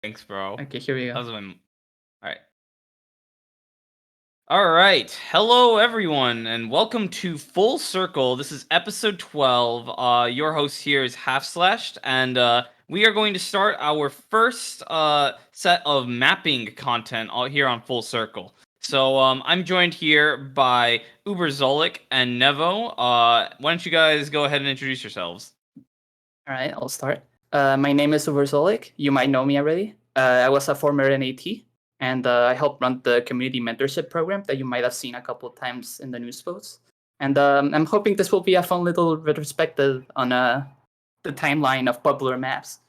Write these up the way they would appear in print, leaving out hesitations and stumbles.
Thanks, bro. Okay, here we go. That was my. All right. All right. Hello, everyone, and welcome to Full Circle. This is episode 12. Your host here is Half Slashed, and we are going to start our first set of mapping content here on Full Circle. So I'm joined here by Uber Zolik and Nevo. Why don't you guys go ahead and introduce yourselves? All right, I'll start. My name is Uberzolik. You might know me already. I was a former NAT, and I helped run the community mentorship program that you might have seen a couple of times in the news posts. And I'm hoping this will be a fun little retrospective on the timeline of popular maps.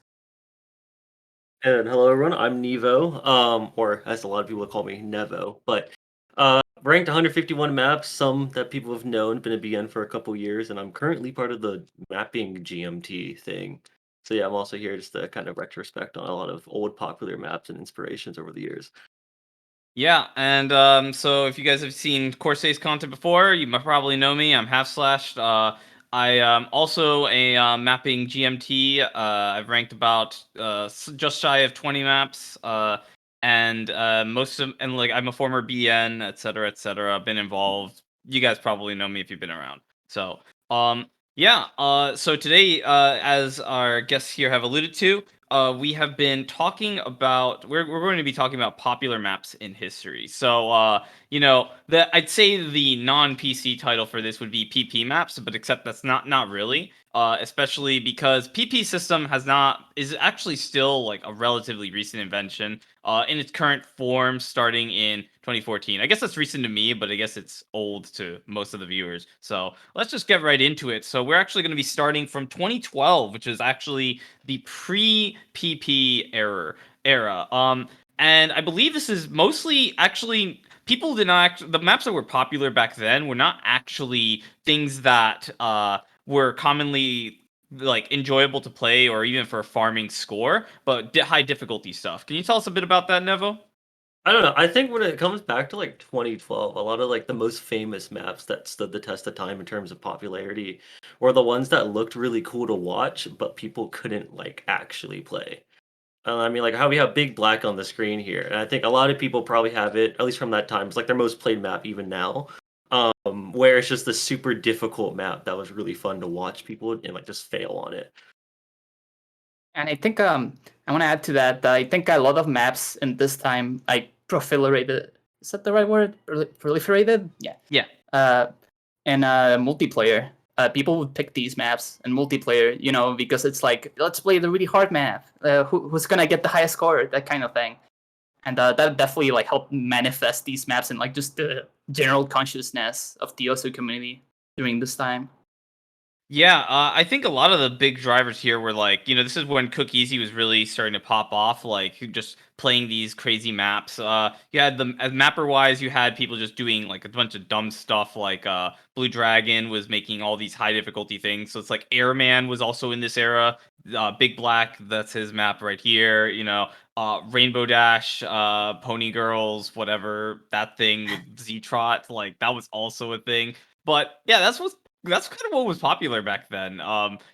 And hello everyone, I'm Nevo, or as a lot of people call me, Nevo. But ranked 151 maps, some that people have known, been a BN for a couple years, and I'm currently part of the mapping GMT thing. So yeah, I'm also here just to kind of retrospect on a lot of old popular maps and inspirations over the years. Yeah, and so if you guys have seen Corsair's content before, you might probably know me. I'm Half Slashed. I am also a mapping GMT. I've ranked about just shy of 20 maps, and most of and like I'm a former BN, etc., etc. I've been involved. You guys probably know me if you've been around. So yeah. So today, as our guests here have alluded to, we have been talking about we're going to be talking about popular maps in history. So I'd say the non-PC title for this would be PP maps, but except that's not really. Especially because PP system is actually still like a relatively recent invention in its current form starting in 2014. I guess that's recent to me, but I guess it's old to most of the viewers. So let's just get right into it. So we're actually going to be starting from 2012, which is actually the pre-PP era. And I believe this is mostly actually people did not the maps that were popular back then were not actually things that were commonly like enjoyable to play or even for a farming score, but high difficulty stuff. Can you tell us a bit about that, Nevo? I don't know. I think when it comes back to like 2012, a lot of like the most famous maps that stood the test of time in terms of popularity were the ones that looked really cool to watch, but people couldn't like actually play. I mean, like how we have Big Black on the screen here, and I think a lot of people probably have it, at least from that time. It's like their most played map even now, where it's just the super difficult map that was really fun to watch people and like just fail on it. And I think I want to add to that. I think a lot of maps in this time like proliferated. Is that the right word? Proliferated? Yeah. Yeah. And multiplayer. People would pick these maps in multiplayer, because it's like, let's play the really hard map. Who's gonna get the highest score? That kind of thing. And that definitely like helped manifest these maps and like just the general consciousness of the OSU community during this time. Yeah, I think a lot of the big drivers here were like, this is when Cookeasy was really starting to pop off, like just playing these crazy maps. You had as mapper wise, you had people just doing like a bunch of dumb stuff, like Blue Dragon was making all these high difficulty things. So it's like Airman was also in this era. Big Black, that's his map right here. Rainbow Dash, Pony Girls, whatever that thing with Z Trot, like that was also a thing. But yeah, that's kind of what was popular back then.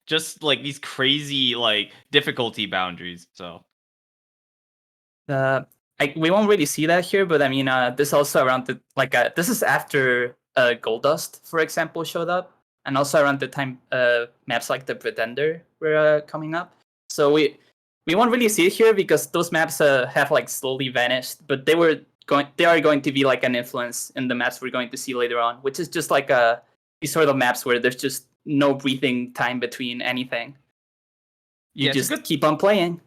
Just like these crazy like difficulty boundaries. So We won't really see that here, but I mean, this also around the this is after Gold Dust, for example, showed up, and also around the time maps like the Pretender were coming up. So we won't really see it here because those maps have like slowly vanished, but they are going to be like an influence in the maps we're going to see later on, which is just like these sort of maps where there's just no breathing time between anything. You just keep on playing.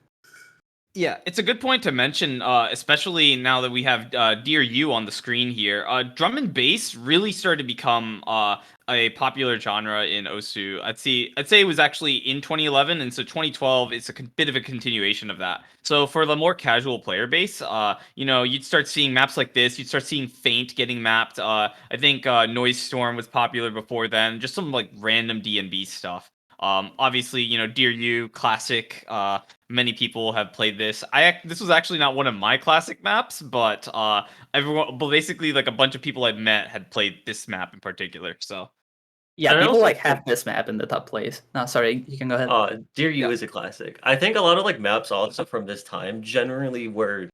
Yeah, it's a good point to mention, especially now that we have Dear You on the screen here. Drum and bass really started to become a popular genre in OSU. I'd say it was actually in 2011, and so 2012 is a bit of a continuation of that. So for the more casual player base, you'd start seeing maps like this. You'd start seeing Faint getting mapped. I think Noise Storm was popular before then. Just some like random D&B stuff. Obviously, Dear You, classic. Many people have played this. This was actually not one of my classic maps, but basically like a bunch of people I've met had played this map in particular. So Yeah, And I people also like think have this map in the top place. No, sorry, you can go ahead. Dear You Yeah. is a classic. I think a lot of like maps also from this time generally were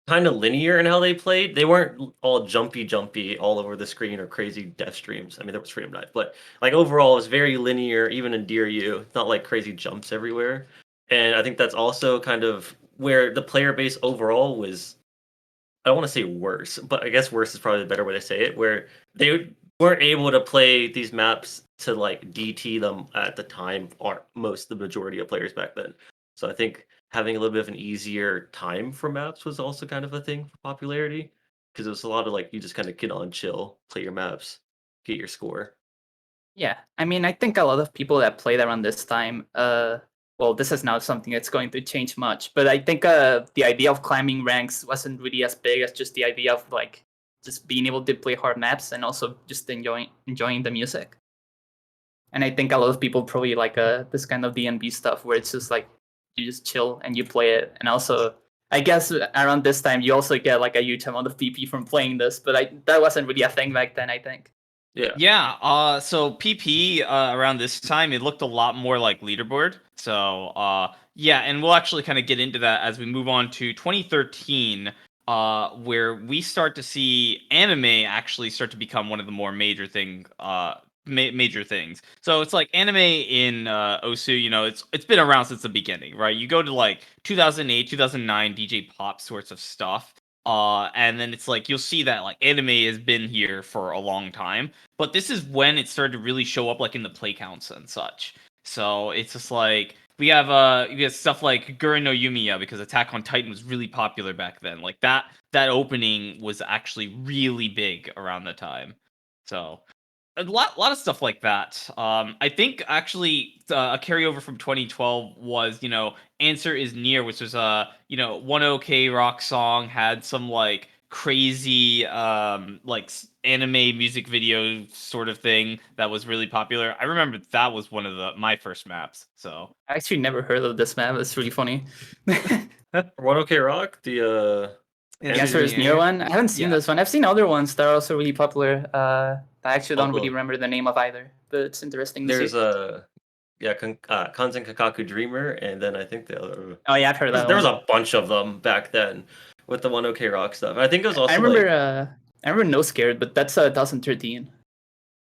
kind of linear in how they played. They weren't all jumpy all over the screen or crazy death streams. I mean, there was Freedom Knife, but like overall, it was very linear. Even in Dear You, not like crazy jumps everywhere. And I think that's also kind of where the player base overall was. I don't want to say worse, but I guess worse is probably the better way to say it. Where they weren't able to play these maps to like DT them at the time, or the majority of players back then. So I think having a little bit of an easier time for maps was also kind of a thing for popularity because it was a lot of like you just kind of get on chill, play your maps, get your score. Yeah, I mean, I think a lot of people that played around this time, well, this is not something that's going to change much, but I think the idea of climbing ranks wasn't really as big as just the idea of like just being able to play hard maps and also just enjoying the music. And I think a lot of people probably like this kind of DNB stuff where it's just like you just chill and you play it. And also, I guess around this time you also get like a huge amount of PP from playing this, but that wasn't really a thing back then, I think. Yeah. Yeah, so PP around this time it looked a lot more like leaderboard. So yeah, and we'll actually kind of get into that as we move on to 2013, where we start to see anime actually start to become one of the more major things. So it's like anime in Osu, you know, it's been around since the beginning, right? You go to like 2008, 2009 DJ Pop sorts of stuff. And then it's like you'll see that like anime has been here for a long time, but this is when it started to really show up like in the play counts and such. So it's just like we have stuff like Gurren no Yumiya because Attack on Titan was really popular back then. Like that opening was actually really big around the time. So a lot of stuff like that. I think actually a carryover from 2012 was, you know, Answer is Near, which was a, you know, one OK Rock song, had some like crazy anime music video sort of thing that was really popular. I remember that was one of my first maps. So I actually never heard of this map. It's really funny. One OK Rock, the The Answer answer is is near one. I haven't seen Yeah. this one. I've seen other ones that are also really popular. I actually don't really Although- remember the name of either, but it's interesting to there's see. Kanzen Kakaku Dreamer, and then I think the other. Oh yeah, I've heard that There was one. a bunch of them back then with the One OK Rock stuff. I think it was also I remember. like I remember No Scared, but that's 2013.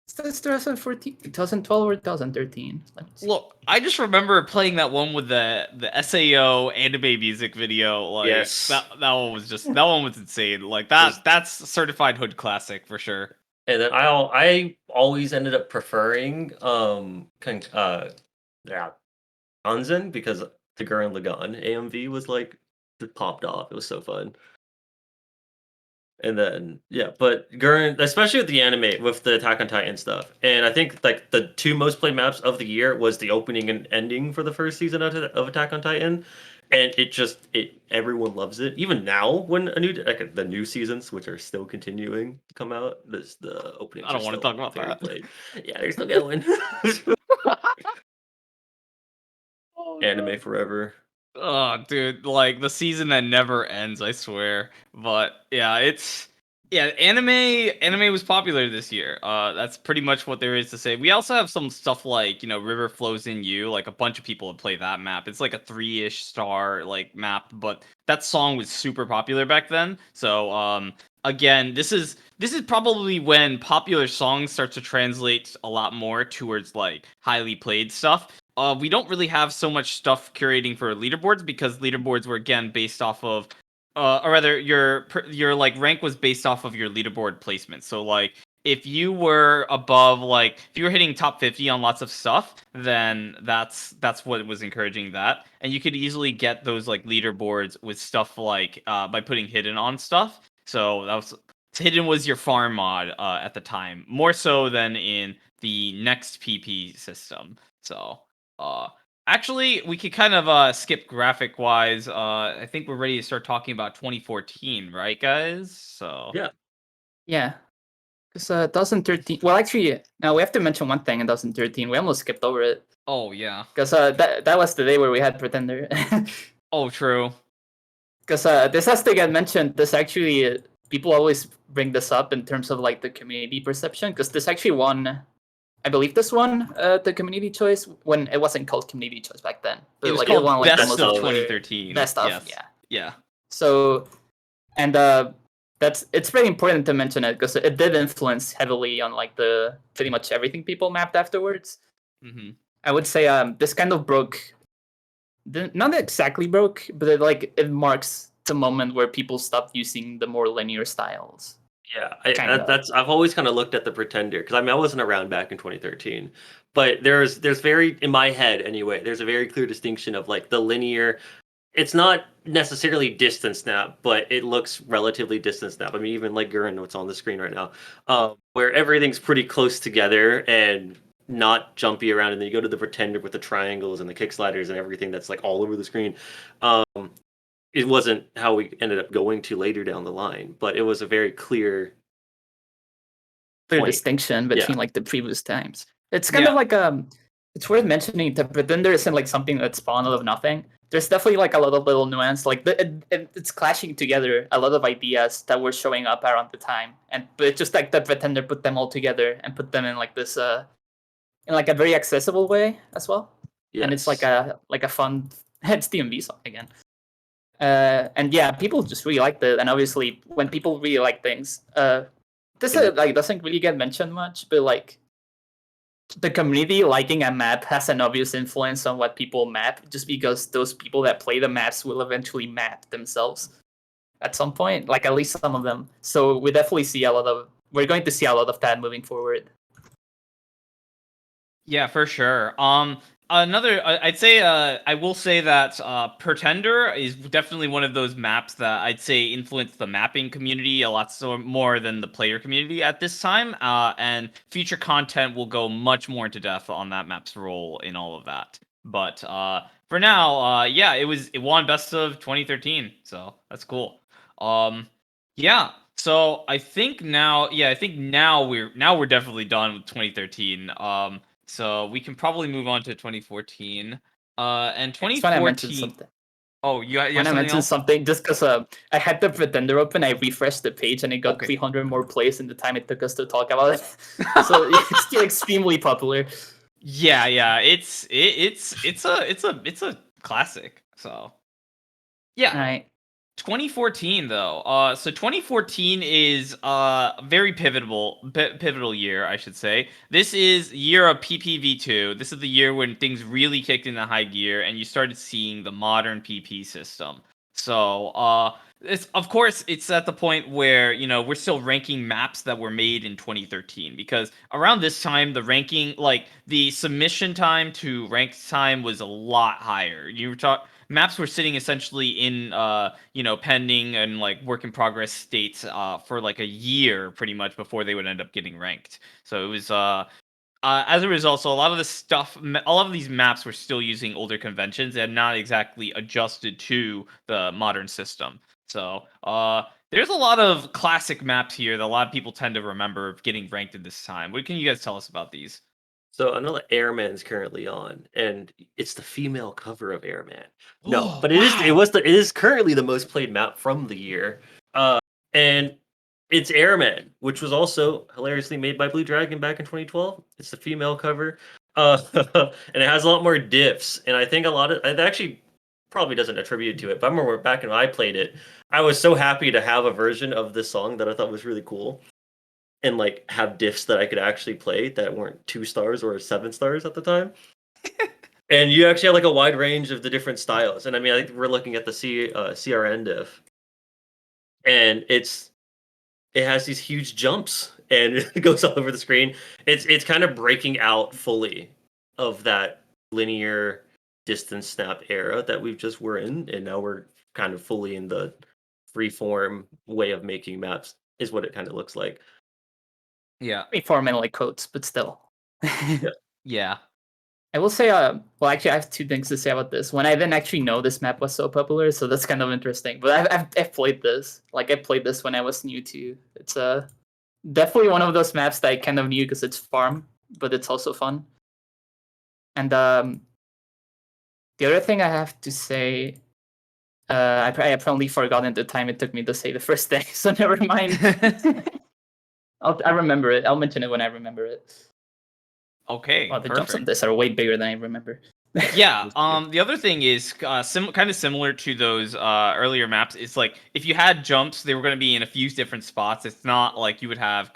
It's 2014, 2012 or 2013. Let me see. look, I just remember playing that one with the SAO anime music video. Like Yes. that one was insane. Like that's certified hood classic for sure. And then I always ended up preferring Kanzen because the Gurren Lagann AMV was like it popped off. It was so fun. And then yeah, but Gurren, especially with the anime, with the Attack on Titan stuff, and I think like the two most played maps of the year was the opening and ending for the first season of Attack on Titan, and it everyone loves it. Even now, when the new seasons, which are still continuing to come out, the openings. I don't are want to still talk about very that. played. Yeah, they're still going. Anime forever. Oh, dude, like the season that never ends, I swear. But yeah, anime was popular this year. That's pretty much what there is to say. We also have some stuff like, you know, River Flows in You, like a bunch of people have played that map. It's like a 3-ish star like map, but that song was super popular back then. So, again, this is probably when popular songs start to translate a lot more towards like highly played stuff. We don't really have so much stuff curating for leaderboards because leaderboards were again based off of, or rather, your like rank was based off of your leaderboard placement. So like, if you were above, like, if you were hitting top 50 on lots of stuff, then that's what was encouraging that, and you could easily get those like leaderboards with stuff like by putting hidden on stuff. So hidden was your farm mod at the time, more so than in the next PP system. So. Actually, we could kind of skip graphic wise. I think we're ready to start talking about 2014, right, guys? So Yeah. Yeah, because 2013. Well, actually, now we have to mention one thing in 2013. We almost skipped over it Oh yeah. because that was the day where we had Pretender. Oh true. Because this has to get mentioned. This actually, people always bring this up in terms of like the community perception. Because this actually won I believe this one, the community choice, when it wasn't called community choice back then. But It was like called won, like, the Best most of popular- 2013. Best of, Yes. yeah. Yeah. So, and it's very important to mention it because it did influence heavily on like the pretty much everything people mapped afterwards. Hmm. I would say this kind of broke, not exactly broke, but it marks the moment where people stopped using the more linear styles. Yeah, Kinda. I've always kind of looked at the Pretender because I mean I wasn't around back in 2013, but there's very in my head anyway. There's a very clear distinction of like the linear. It's not necessarily distance snap, but it looks relatively distance snap. I mean even like Gurren, what's on the screen right now, where everything's pretty close together and not jumpy around, and then you go to the Pretender with the triangles and the kick sliders and everything that's like all over the screen. Um, it wasn't how we ended up going to later down the line, but it was a very clear Clear point. distinction between Yeah. like the previous times. It's kind Yeah. of like it's worth mentioning that Pretender isn't like something that spawned out of nothing. There's definitely like a lot of little nuance, like it's clashing together a lot of ideas that were showing up around the time, but it's just like the Pretender put them all together and put them in like this in like a very accessible way as well. Yes. And it's like a fun it's DMV song again. And yeah, people just really liked it, and obviously when people really like things, this Yeah. like doesn't really get mentioned much, but like the community liking a map has an obvious influence on what people map, just because those people that play the maps will eventually map themselves at some point, like at least some of them. So we definitely see we're going to see a lot of that moving forward. Yeah, for sure. I'd say, I will say that Pretender is definitely one of those maps that I'd say influenced the mapping community a lot more than the player community at this time. And future content will go much more into depth on that map's role in all of that. But for now, yeah, it won Best of 2013, so that's cool. Yeah. So I think now we're definitely done with 2013. So we can probably move on to 2014. And Just when I mentioned 2014. something. Oh, you have When I something mentioned else? something, just because I had the Pretender open, I refreshed the page and it got Okay. 300 more plays in the time it took us to talk about it. So it's still extremely popular. Yeah. It's a classic. So yeah. All right. 2014 though. So 2014 is very pivotal year, I should say. This is year of PPV2. This is the year when things really kicked into high gear and you started seeing the modern PP system. So it's at the point where, we're still ranking maps that were made in 2013, because around this time the ranking, like the submission time to ranked time, was a lot higher. Maps were sitting essentially in pending and like work in progress states for like a year pretty much before they would end up getting ranked. So it was as a result, so a lot of these maps were still using older conventions and not exactly adjusted to the modern system. So there's a lot of classic maps here that a lot of people tend to remember getting ranked at this time. What can you guys tell us about these? So I know that Airman's currently on, and it's the female cover of Airman. No, Oh, but wow. it is currently the most played map from the year. And it's Airman, which was also hilariously made by Blue Dragon back in 2012. It's the female cover. And it has a lot more diffs, and I think a lot of it actually probably doesn't attribute to it, but I remember back when I played it, I was so happy to have a version of this song that I thought was really cool, and like have diffs that I could actually play that weren't 2 stars or 7 stars at the time. And you actually have like a wide range of the different styles. And I mean, I think we're looking at the CRN diff, and it has these huge jumps and it goes all over the screen. It's kind of breaking out fully of that linear distance snap era that we've just were in, and now we're kind of fully in the freeform way of making maps. Is what it kind of looks like. Yeah. Form in like quotes, but still. Yeah. I will say, well, actually, I have 2 things to say about this. One, I didn't actually know this map was so popular, so that's kind of interesting. But I've played this. Like, I played this when I was new to. It's definitely one of those maps that I kind of knew because it's farm, but it's also fun. And the other thing I have to say, I apparently forgotten the time it took me to say the first thing, so never mind. I remember it. I'll mention it when I remember it. Okay, Wow, the jumps on perfect. this are way bigger than I remember. Yeah. That's The other thing is kind of similar to those earlier maps. It's like if you had jumps, they were going to be in a few different spots. It's not like you would have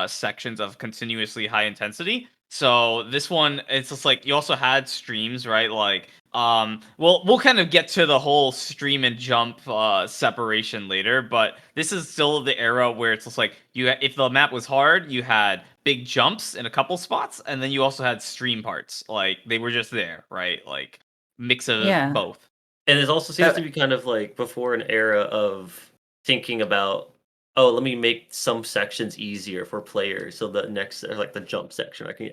sections of continuously high intensity. So this one, it's just like you also had streams, right? Like, well, we'll kind of get to the whole stream and jump separation later, but this is still the era where it's just like if the map was hard, you had big jumps in a couple spots, and then you also had stream parts. Like they were just there, right? Like mix of Yeah. both. And it also seems to be kind of like before an era of thinking about, oh, let me make some sections easier for players. So the next, or like the jump section, I can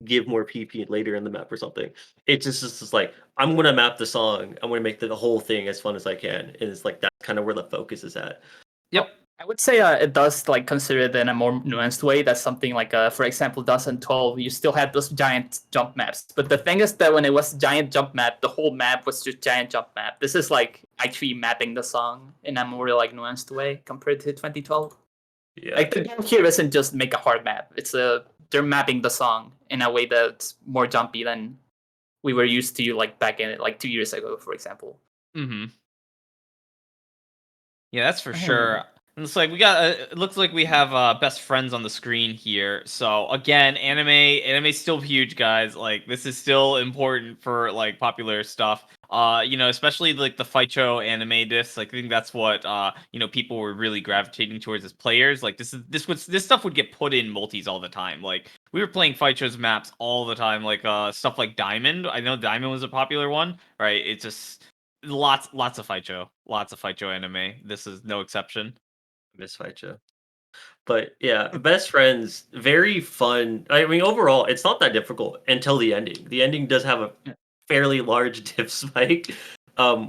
give more PP later in the map or something. It's just like, I'm going to map the song. I'm going to make the whole thing as fun as I can. And it's like, that's kind of where the focus is at. Yep. I would say it does like consider it in a more nuanced way. That's something like, for example, 2012, you still had those giant jump maps. But the thing is that when it was giant jump map, the whole map was just giant jump map. This is like actually mapping the song in a more like nuanced way compared to 2012. Yeah. Like the goal here isn't just make a hard map. It's they're mapping the song in a way that's more jumpy than we were used to like back in like 2 years ago, for example. Mm-hmm. Yeah, that's for Oh. sure. And it's like we got. It looks like we have best friends on the screen here. So again, anime's still huge, guys. Like this is still important for like popular stuff. Especially like the Fight Show anime discs. Like I think that's what people were really gravitating towards as players. Like this stuff would get put in multis all the time. Like we were playing Fight Show's maps all the time. Like stuff like Diamond. I know Diamond was a popular one, right? It's just lots of Fight Show anime. This is no exception. Miss Fight Show. But yeah, best friends, very fun. I mean, overall, it's not that difficult until the ending. The ending does have a fairly large diff spike,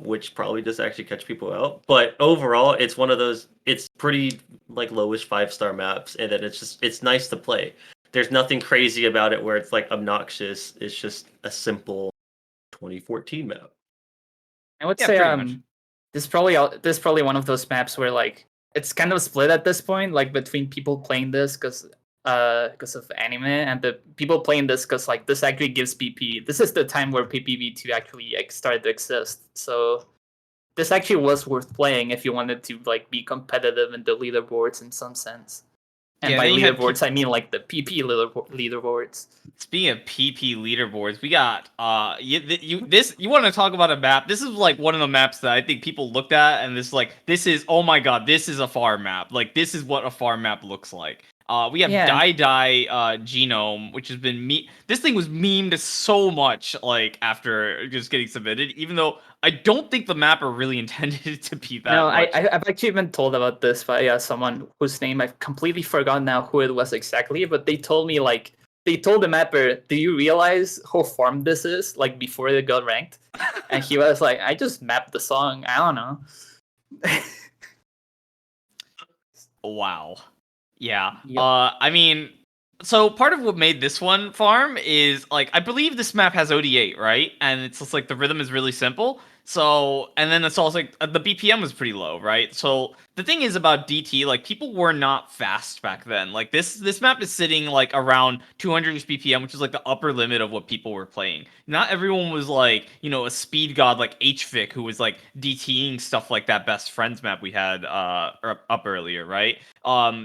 which probably does actually catch people out. But overall, it's one of those. It's pretty like lowish 5-star maps, and then it's nice to play. There's nothing crazy about it where it's like obnoxious. It's just a simple 2014 map. I would Yeah, say pretty much. this is probably one of those maps where like it's kind of split at this point, like between people playing this because of anime and the people playing this because like this actually gives PP. This is the time where PPV2 actually like started to exist. So this actually was worth playing if you wanted to like be competitive in the leaderboards in some sense. And Yeah, by then you had leaderboards, I mean like the PP leaderboards. Speaking of PP leaderboards, we got you want to talk about a map? This is like one of the maps that I think people looked at and this is oh my god, this is a farm map. Like this is what a farm map looks like. We have Yeah. Die Genome, which has been this thing was memed so much like after just getting submitted, even though I don't think the mapper really intended it to be that No, much. I've actually been told about this by someone whose name I've completely forgotten now who it was exactly, but they told me like they told the mapper, "Do you realize how farmed this is?" Like before they got ranked, and he was like, "I just mapped the song. I don't know." Wow. Yeah. Yep. I mean, so part of what made this one farm is like I believe this map has OD8, right? And it's just like the rhythm is really simple. So, and then it's also like the BPM was pretty low, right? So the thing is about DT, like people were not fast back then. Like this map is sitting like around 200 BPM, which is like the upper limit of what people were playing. Not everyone was like, a speed god like HVic who was like DTing stuff like that best friends map we had up earlier, right?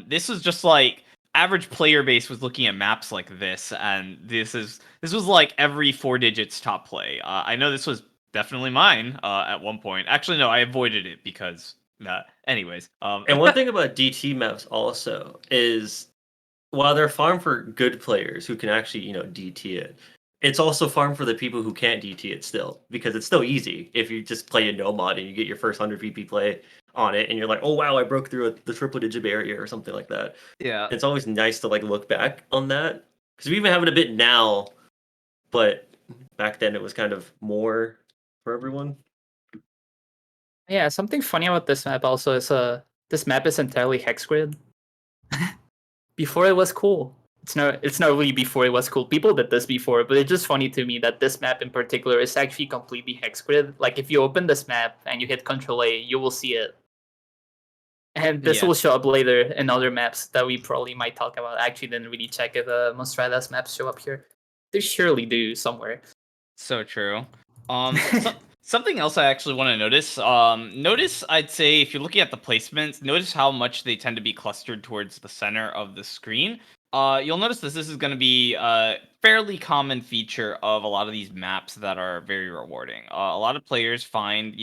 This was just like average player base was looking at maps like this, and this was like every 4 digits top play. I know this was definitely mine at one point. Actually, no, I avoided it because anyways. And one thing about DT maps also is while they're farm for good players who can actually, DT it, it's also farm for the people who can't DT it still, because it's still easy if you just play a no mod and you get your first 100 VP play on it and you're like, oh wow, I broke through the triple digit barrier or something like that. Yeah. It's always nice to like look back on that, because we even have it a bit now, but back then it was kind of more for everyone. Yeah, something funny about this map also is this map is entirely hex grid. Before it was cool. It's not really before it was cool. People did this before, but it's just funny to me that this map in particular is actually completely hex grid. Like if you open this map and you hit Control A, you will see it. And this Yeah. will show up later in other maps that we probably might talk about. I actually didn't really check if Mostrada's maps show up here. They surely do somewhere. So true. Something else I actually want to notice. Notice I'd say if you're looking at the placements, notice how much they tend to be clustered towards the center of the screen. You'll notice this is going to be a fairly common feature of a lot of these maps that are very rewarding. A lot of players find,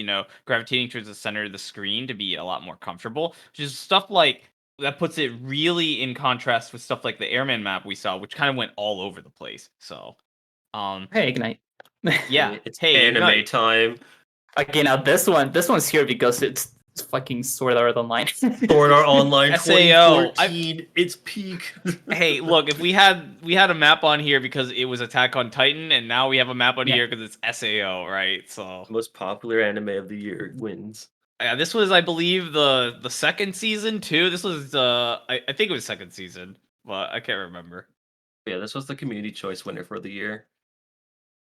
gravitating towards the center of the screen to be a lot more comfortable, which is stuff like that puts it really in contrast with stuff like the Airman map we saw, which kind of went all over the place. So, Hey, Ignite. yeah. It's Hey, anime Ignite. time. Okay, now this one's here because it's fucking Sword Art Online. Sword Art Online SAO. 2014. It's peak. Hey, look, if we had a map on here because it was Attack on Titan, and now we have a map on Yeah. here because it's SAO, right? So Most popular anime of the year wins. yeah, this was, I believe, the second season too. This was I think it was second season, but I can't remember. Yeah, this was the community choice winner for the year.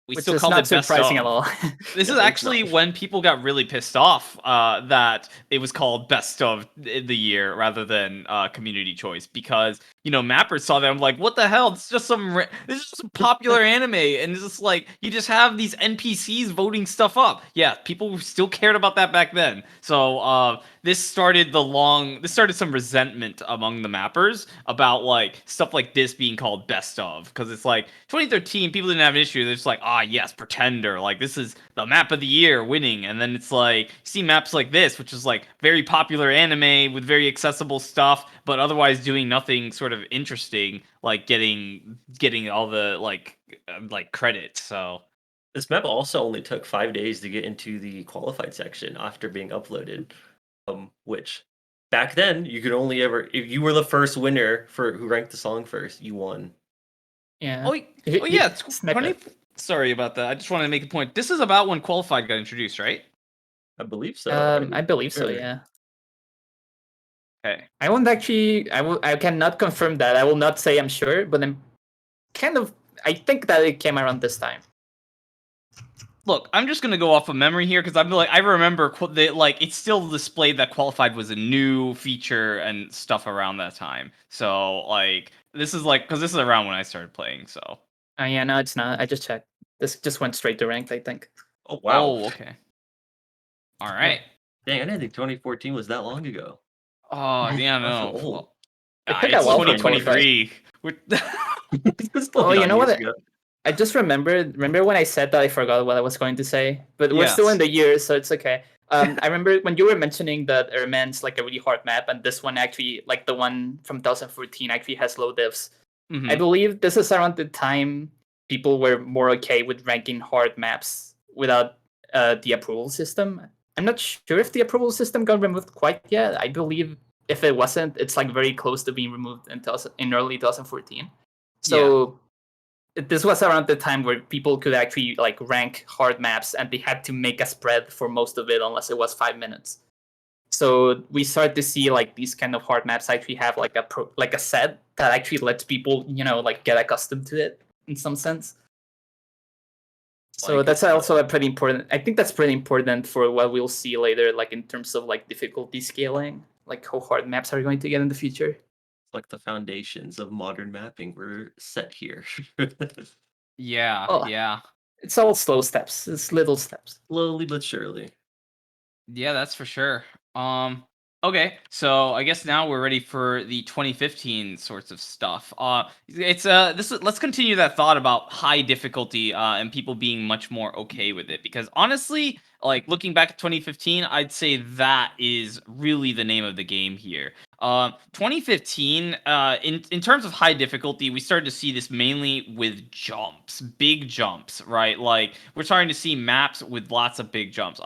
We Which still is called not it best surprising of. at all. This Yeah, is it's actually not. when people got really pissed off that it was called best of the year rather than community choice, because mappers saw that. I'm like, what the hell? This is just this is just some popular anime, and it's just like you just have these NPCs voting stuff up. Yeah, people still cared about that back then. So this started some resentment among the mappers about like stuff like this being called best of, because it's like 2013 people didn't have an issue. They're just like, yes, Pretender, like this is the map of the year winning. And then it's like you see maps like this, which is like very popular anime with very accessible stuff, but otherwise doing nothing sort of interesting, like getting all the like credit. So This map also only took 5 days to get into the qualified section after being uploaded. Which back then you could only ever, if you were the first winner for who ranked the song first, you won. Yeah. oh yeah, it's Snippet. 20. Sorry about that. I just want to make a point. This is about when qualified got introduced, right? I believe so. I believe so. Sure. Yeah. Okay. I won't actually. I cannot confirm that. I will not say I'm sure, but I'm kind of. I think that it came around this time. Look, I'm just gonna go off of memory here because I'm like I remember it's still displayed that qualified was a new feature and stuff around that time. So like this is like because this is around when I started playing. So Yeah, no, it's not. I just checked. This just went straight to ranked, I think. Oh wow. Oh, okay. All right. Dang, I didn't think 2014 was that long ago. Oh yeah, I feel no. old. Well, It took a it's while for 2023. It's still Oh, you 9 know what? years ago. I just remembered. Remember when I said that I forgot what I was going to say? But we're still in Yes. the year, so it's okay. I remember when you were mentioning that Airman's like a really hard map, and this one actually, like the one from 2014, actually has low diffs. Mhm. I believe this is around the time people were more okay with ranking hard maps without the approval system. I'm not sure if the approval system got removed quite yet. I believe if it wasn't, it's like very close to being removed in early 2014. So this was around the time where people could actually like rank hard maps, and they had to make a spread for most of it unless it was 5 minutes. So we start to see like these kind of hard maps actually have like a set that actually lets people like get accustomed to it in some sense. So Like, that's also a pretty important. I think that's pretty important for what we'll see later, like in terms of like difficulty scaling, like how hard maps are going to get in the future. like the foundations of modern mapping were set here. Yeah. Oh. Yeah. It's all slow steps. It's little steps. Slowly but surely. Yeah, that's for sure. Okay, so I guess now we're ready for the 2015 sorts of stuff. Let's continue that thought about high difficulty and people being much more okay with it, because honestly, like looking back at 2015, I'd say that is really the name of the game here. 2015, in terms of high difficulty, we started to see this mainly with jumps, big jumps, right? Like we're starting to see maps with lots of big jumps.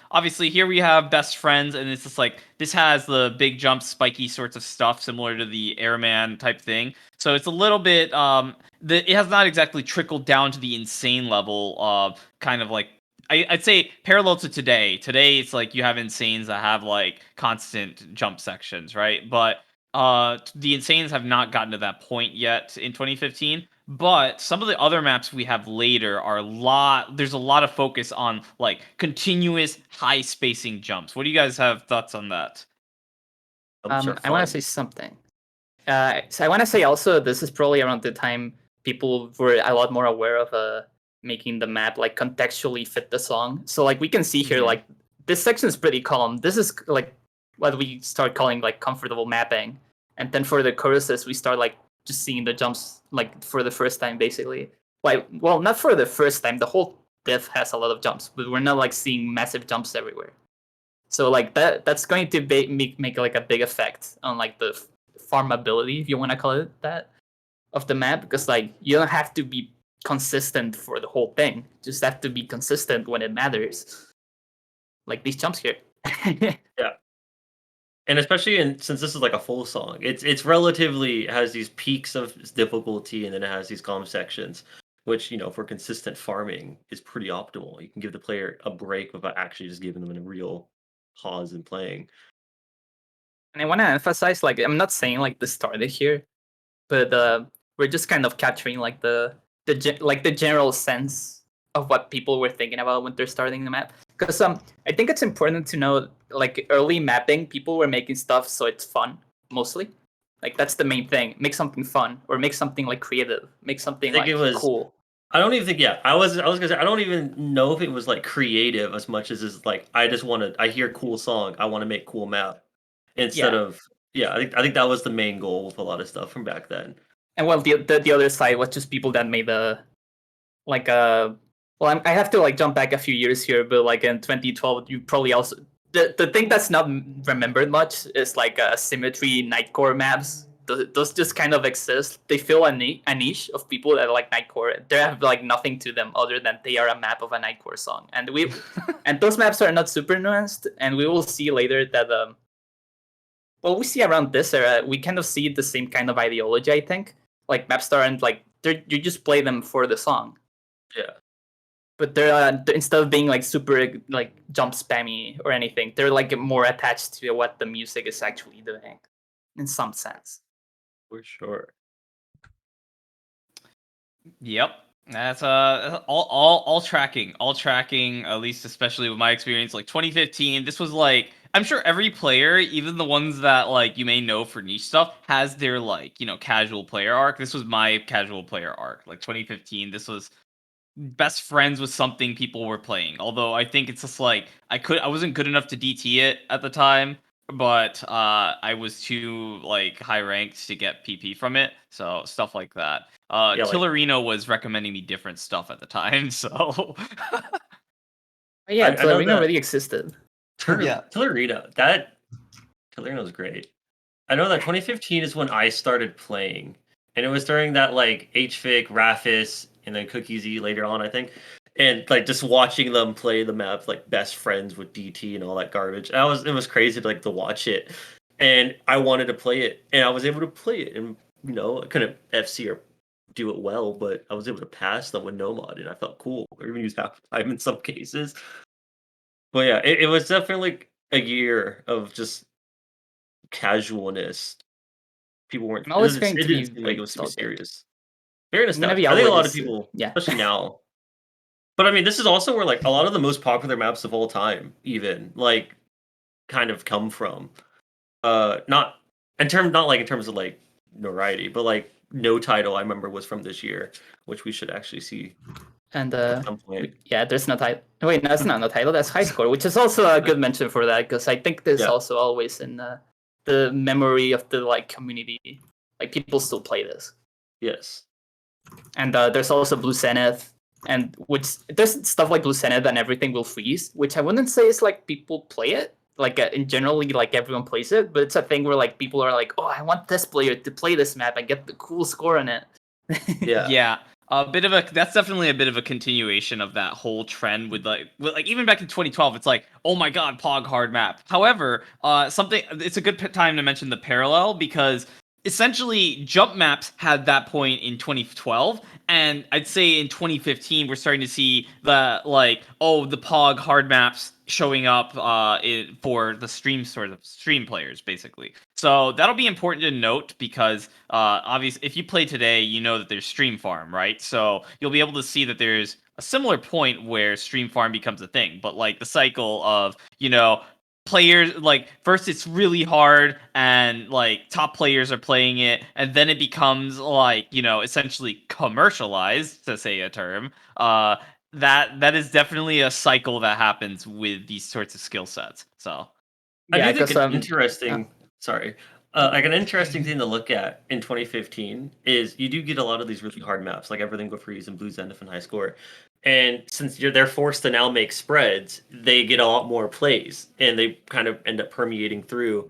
Obviously here we have Best Friends, and it's just like this has the big jump, spiky sorts of stuff similar to the Airman type thing. So it's a little bit it has not exactly trickled down to the insane level of kind of like I'd say parallel to today. Today, it's like you have Insanes that have like constant jump sections, right? But the Insanes have not gotten to that point yet in 2015. But some of the other maps we have later are there's a lot of focus on like continuous high spacing jumps. What do you guys have thoughts on that? Jumps are I want fun. to say something. So I want to say also this is probably around the time people were a lot more aware of making the map like contextually fit the song. So like we can see here, Mhm. like this section is pretty calm. This is like what we start calling like comfortable mapping, and then for the choruses we start like just seeing the jumps like for the first time basically. Like, well, not for the first time. The whole diff has a lot of jumps, but we're not like seeing massive jumps everywhere. So like that's going to make like a big effect on like the farmability, if you want to call it that, of the map, because like you don't have to be consistent for the whole thing. Just have to be consistent when it matters. Like these jumps here. And especially since this is like a full song, it's relatively has these peaks of difficulty and then it has these calm sections, which for consistent farming is pretty optimal. You can give the player a break without actually just giving them a real pause in playing. And I want to emphasize, like, I'm not saying like the started here, but we're just kind of capturing like the general sense of what people were thinking about when they're starting the map. Because I think it's important to know, like, early mapping, people were making stuff so it's fun mostly. Like that's the main thing. Make something fun, or make something like creative. Make something think like it was- cool. I don't even think I was gonna say I don't even know if it was like creative as much as it's like I hear cool song, I want to make cool map instead Yeah. of I think that was the main goal with a lot of stuff from back then. And well, the other side was just people that made like well, I have to like jump back a few years here, but like in 2012, you probably also the thing that's not remembered much is like symmetry nightcore maps. Those just kind of exist. They fill a niche of people that like nightcore. They have like nothing to them other than they are a map of a nightcore song, and and those maps are not super nuanced. And we will see later that well, we see around this era, we kind of see the same kind of ideology. I think like maps aren't like you just play them for the song. Yeah. But they're instead of being like super like jump spammy or anything, they're like more attached to what the music is actually doing, in some sense. For sure. Yep. That's all tracking. All tracking, at least especially with my experience, like 2015, this was like I'm sure every player, even the ones that like you may know for niche stuff, has their like, casual player arc. This was my casual player arc. Like 2015, this was best friends with something people were playing. Although I think it's just like I wasn't good enough to DT it at the time, but I was too like high ranked to get PP from it. So stuff like that. Yeah, like- Killerino was recommending me different stuff at the time, so But yeah, I know Killerino that- already existed. Yeah. Killerino was great. I know that 2015 is when I started playing, and it was during that like HFIC, Rafis, and then Cookie Z later on, I think, and like just watching them play the map like best friends with DT and all that garbage. It was crazy to watch it, and I wanted to play it, and I was able to play it, and I couldn't FC or do it well, but I was able to pass them with no mod, and I felt cool. Or even use half the time in some cases. But yeah, it was definitely a year of just casualness. People weren't. I'm always It going didn't, to it be didn't seem like very it was super nostalgic. serious. Very I'm gonna nostalgic. be I think a lot of always people, yeah. especially now. But I mean, this is also where like a lot of the most popular maps of all time, even like, kind of come from. Not in terms of like notoriety, but like No Title. I remember was from this year, which we should actually see And at some point. yeah, there's no title. Wait, no, that's not no title. That's high score, which is also a good mention for that, because I think there's Yeah. also always in the memory of the like community. Like people still play this. Yes. And there's also Blue Zenith, and which there's stuff like Blue Zenith and Everything Will Freeze, which I wouldn't say is like people play it. Like in generally, like everyone plays it, but it's a thing where like people are like, oh, I want this player to play this map and get the cool score on it. Yeah. Yeah. That's definitely a bit of a continuation of that whole trend with like even back in 2012, it's like, oh my god, Pog hard map. However, it's a good time to mention the parallel, because essentially jump maps had that point in 2012, and I'd say in 2015 we're starting to see the the Pog hard maps showing up for the stream players basically. So that'll be important to note, because obviously if you play today, you know that there's stream farm, right? So you'll be able to see that there's a similar point where stream farm becomes a thing, but like the cycle of players like first it's really hard and like top players are playing it, and then it becomes like, essentially commercialized, to say a term. That is definitely a cycle that happens with these sorts of skill sets. So I Yeah, do think because an interesting, sorry, like an interesting thing to look at in 2015 is you do get a lot of these really hard maps, like Everything Will Freeze and Blue Zenith and High Score. And since they're forced to now make spreads, they get a lot more plays, and they kind of end up permeating through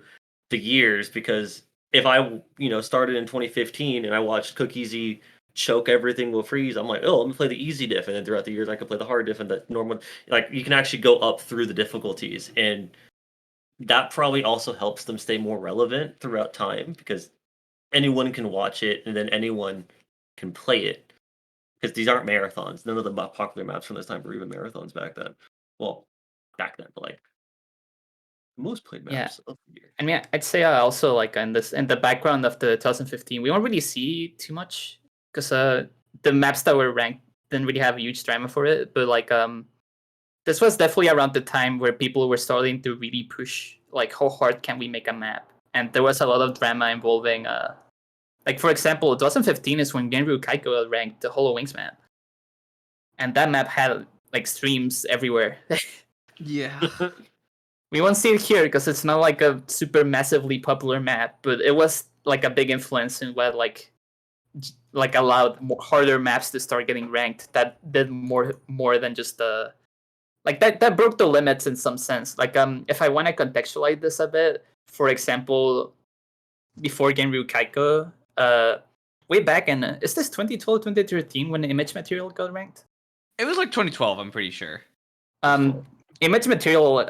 the years. Because if I, started in 2015 and I watched Cookiezi choke Everything Will Freeze, I'm like, oh, I'm gonna play the easy diff, and then throughout the years I could play the hard diff and the normal. Like you can actually go up through the difficulties, and that probably also helps them stay more relevant throughout time because anyone can watch it and then anyone can play it because these aren't marathons. None of the popular maps from this time were even marathons back then. Well, back then, but like the most played Yeah. maps of the year. I mean, I'd say also like in the background of the 2015, we don't really see too much because the maps that were ranked didn't really have a huge drama for it. But like this was definitely around the time where people were starting to really push like how hard can we make a map, and there was a lot of drama involving like for example, 2015 is when Genryu Kaiko ranked the Hollow Wings map, and that map had like streams everywhere. yeah. We won't see it here because it's not like a super massively popular map, but it was like a big influence in what like allowed harder maps to start getting ranked. That did more than just like that broke the limits in some sense. Like if I want to contextualize this a bit, for example, before Genryu Kaiko, way back in is this 2012 2013 when the image material got ranked? It was like 2012, I'm pretty sure. Image material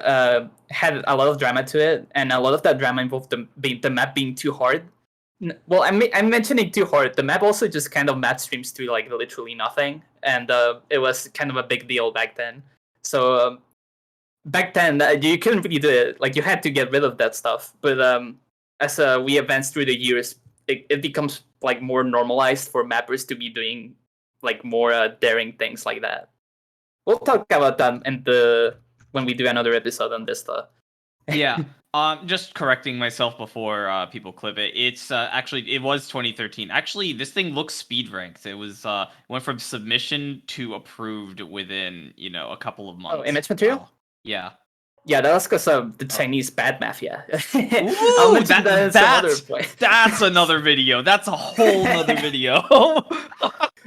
had a lot of drama to it, and a lot of that drama involved the map being too hard. Well, I'm mentioning too hard. The map also just kind of map streams to like literally nothing, and it was kind of a big deal back then. So back then, you couldn't really do it. Like you had to get rid of that stuff. But as we advance through the years, it becomes like more normalized for mappers to be doing like more daring things like that. We'll talk about that when we do another episode on this stuff. Yeah. Just correcting myself before people clip it. It's actually it was 2013. Actually, this thing looks speed ranked. It was went from submission to approved within a couple of months. Oh, image material? Wow. Yeah. Yeah, that was because of the Chinese bad mafia. Ooh, that's another video. That's a whole nother video.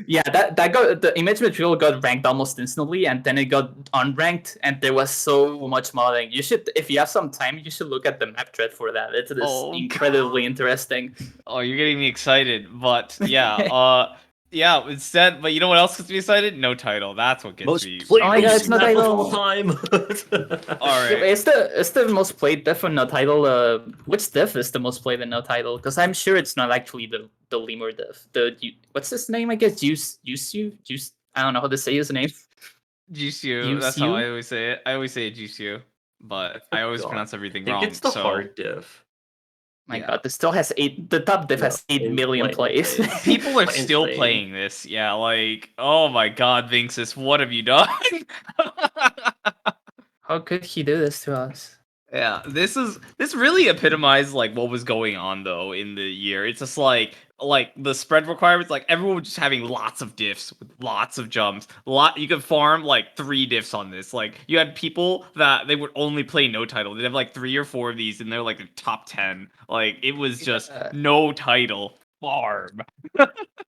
Yeah, that the image material got ranked almost instantly, and then it got unranked, and there was so much modding. You should, if you have some time, you should look at the map thread for that. It's incredibly interesting. Oh, you're getting me excited, but yeah, yeah. Instead, but you know what else gets me excited? No title. That's what gets me. Oh my god, it's no title. Time. All right. It's the most played diff on no title. Which diff is the most played in no title? Because I'm sure it's not actually the lemur diff. What's his name? I guess Juice. I don't know how to say his name. Juiceu. That's how I always say it. I always say Juiceu, but I always pronounce everything wrong. It's the hard diff. My god, this still has 8. The top diff has 8 million plays. People are still playing this. Yeah, like, oh my god, Vinxus, what have you done? How could he do this to us? Yeah, this really epitomized like what was going on though in the year. It's just like the spread requirements, like everyone was just having lots of diffs with lots of jumps. You could farm like 3 diffs on this. Like you had people that they would only play no title. They'd have like 3 or 4 of these, and they're like the top 10. Like it was just no title farm.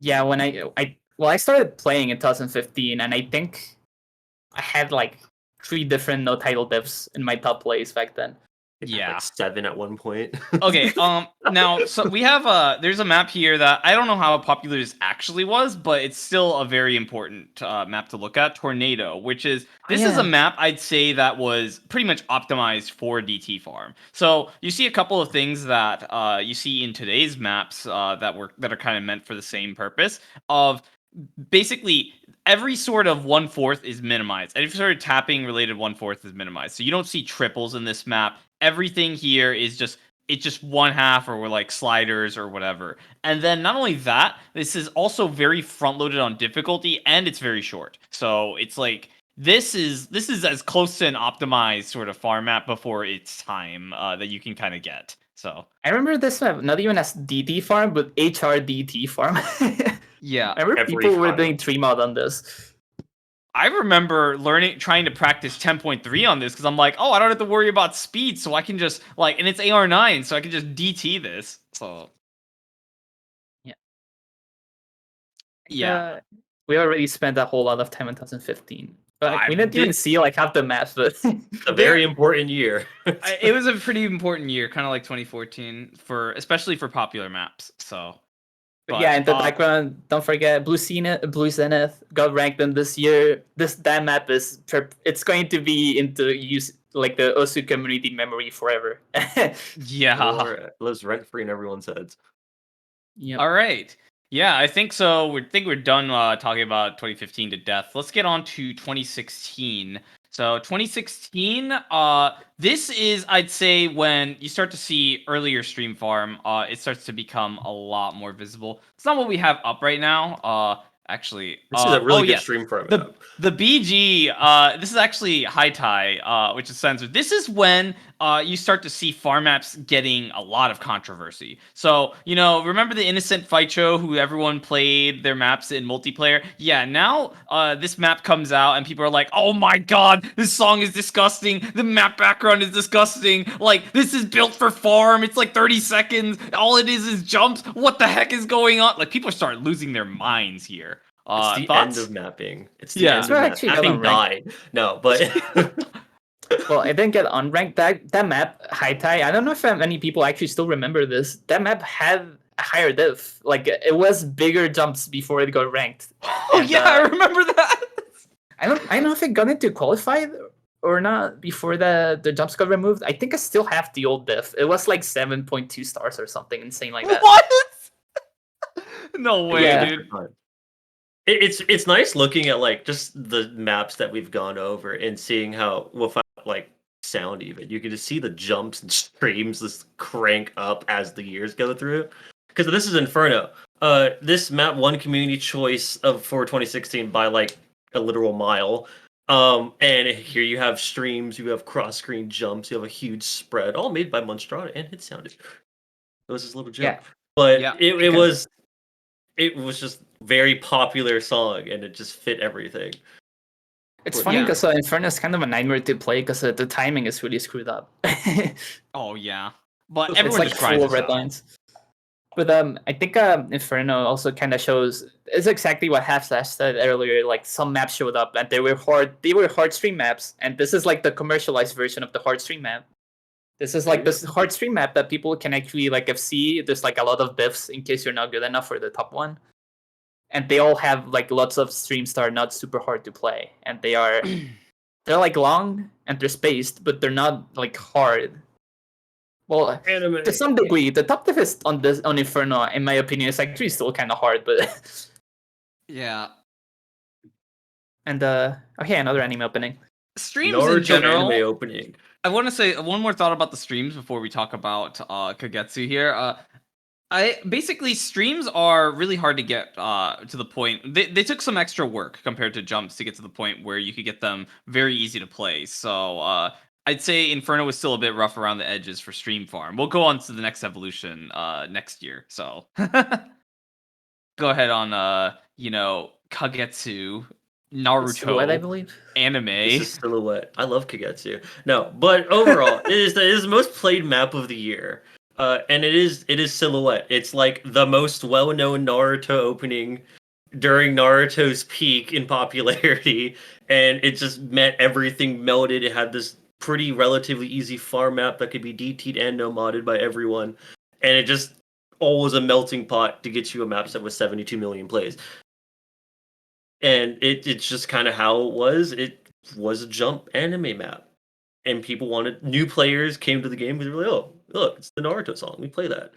Yeah, when I started playing in 2015, and I think I had like 3 different no title diffs in my top plays back then. Yeah, like 7 at one point. Okay, now so we have there's a map here that I don't know how popular this actually was, but it's still a very important map to look at. Tornado, which is is a map I'd say that was pretty much optimized for DT farm. So you see a couple of things that you see in today's maps that are kind of meant for the same purpose of basically every sort of 1/4 is minimized. Every sort of tapping related 1/4 is minimized. So you don't see triples in this map. Everything here is just 1/2 or like sliders or whatever. And then not only that, this is also very front loaded on difficulty, and it's very short. So it's like this is as close to an optimized sort of farm map before its time that you can kind of get. So I remember this map not even as DT farm, but HRDT farm. yeah, I remember Every people were time. doing 3-mod on this. I remember trying to practice 10.3 on this because I'm like, oh, I don't have to worry about speed, so I can just like, and it's AR9, so I can just DT this. So yeah, We already spent a whole lot of time in 2015. But I we didn't even did- see like half the maps, but A very important year. it was a pretty important year, kind of like 2014 especially for popular maps. So, But yeah, in the uh, background, don't forget Blue Zenith got ranked in this year. That map it's going to be into use like the Osu community memory forever. yeah. Or lives rent free in everyone's heads. Yep. All right. Yeah, I think so. We're done talking about 2015 to death. Let's get on to 2016. So 2016, this is, I'd say, when you start to see earlier stream farm, it starts to become a lot more visible. It's not what we have up right now. Actually, This is a really good yes. stream for The map. the BG, this is actually High Tai, which is censored. This is when you start to see farm maps getting a lot of controversy. So, remember the Innocent Fight Show, who everyone played their maps in multiplayer? Yeah, now this map comes out and people are like, oh my god, this song is disgusting. The map background is disgusting. Like, this is built for farm. It's like 30 seconds. All it is jumps. What the heck is going on? Like, people start losing their minds here. It's the Thoughts? end of mapping. It's the Yeah. end That's of what map. actually got Mapping unranked. died. No, but Well, I didn't get unranked. That map, High Tai, I don't know if many people actually still remember this. That map had a higher diff. Like, it was bigger jumps before it got ranked. Oh And, yeah, I remember that. I don't know if it got into qualified or not before the jumps got removed. I think I still have the old diff. It was like 7.2 stars or something insane like that. What? No way, Yeah. dude. It's nice looking at like just the maps that we've gone over and seeing how without like sound even you can just see the jumps and streams just crank up as the years go through. Because this is Inferno. This map won community choice for 2016 by like a literal mile. And here you have streams, you have cross screen jumps, you have a huge spread, all made by Monstrata and Hit Sounded. It was this little joke. Yeah. But Yeah. it was just very popular song and it just fit everything. It's Well, funny yeah. because Inferno is kind of a nightmare to play because the timing is really screwed up. Oh yeah, but It's everyone like just full grinds of this red out. lines. But I think Inferno also kind of shows it's exactly what Half Slash said earlier. Like some maps showed up and they were hard stream maps, and this is like the commercialized version of the hard stream map. This is like this hard stream map that people can actually like FC. There's like a lot of diffs in case you're not good enough for the top one, and they all have like lots of streams that are not super hard to play, and they're like long and they're spaced, but they're not like hard. Well, Anime. to some degree, the top diff is on Inferno, in my opinion, is actually still kind of hard, but Yeah, and okay, another anime opening. streams Naruto in general. anime opening. I want to say one more thought about the streams before we talk about Kagetsu here. Basically streams are really hard to get to the point. They took some extra work compared to jumps to get to the point where you could get them very easy to play. So I'd say Inferno was still a bit rough around the edges for stream farm. We'll go on to the next evolution next year. So go ahead on Kagetsu, Naruto, What I believe. anime. This is Silhouette. I love Kagetsu. No, but overall, it is the most played map of the year. And it is Silhouette. It's like the most well-known Naruto opening during Naruto's peak in popularity, and it just meant everything melded. It had this pretty relatively easy farm map that could be DT'd and no modded by everyone, and it just all was a melting pot to get you a map set with 72 million plays. And it's just kind of how it was. It was a jump anime map, and people wanted new players came to the game because they were like, oh, look, it's the Naruto song. We play that.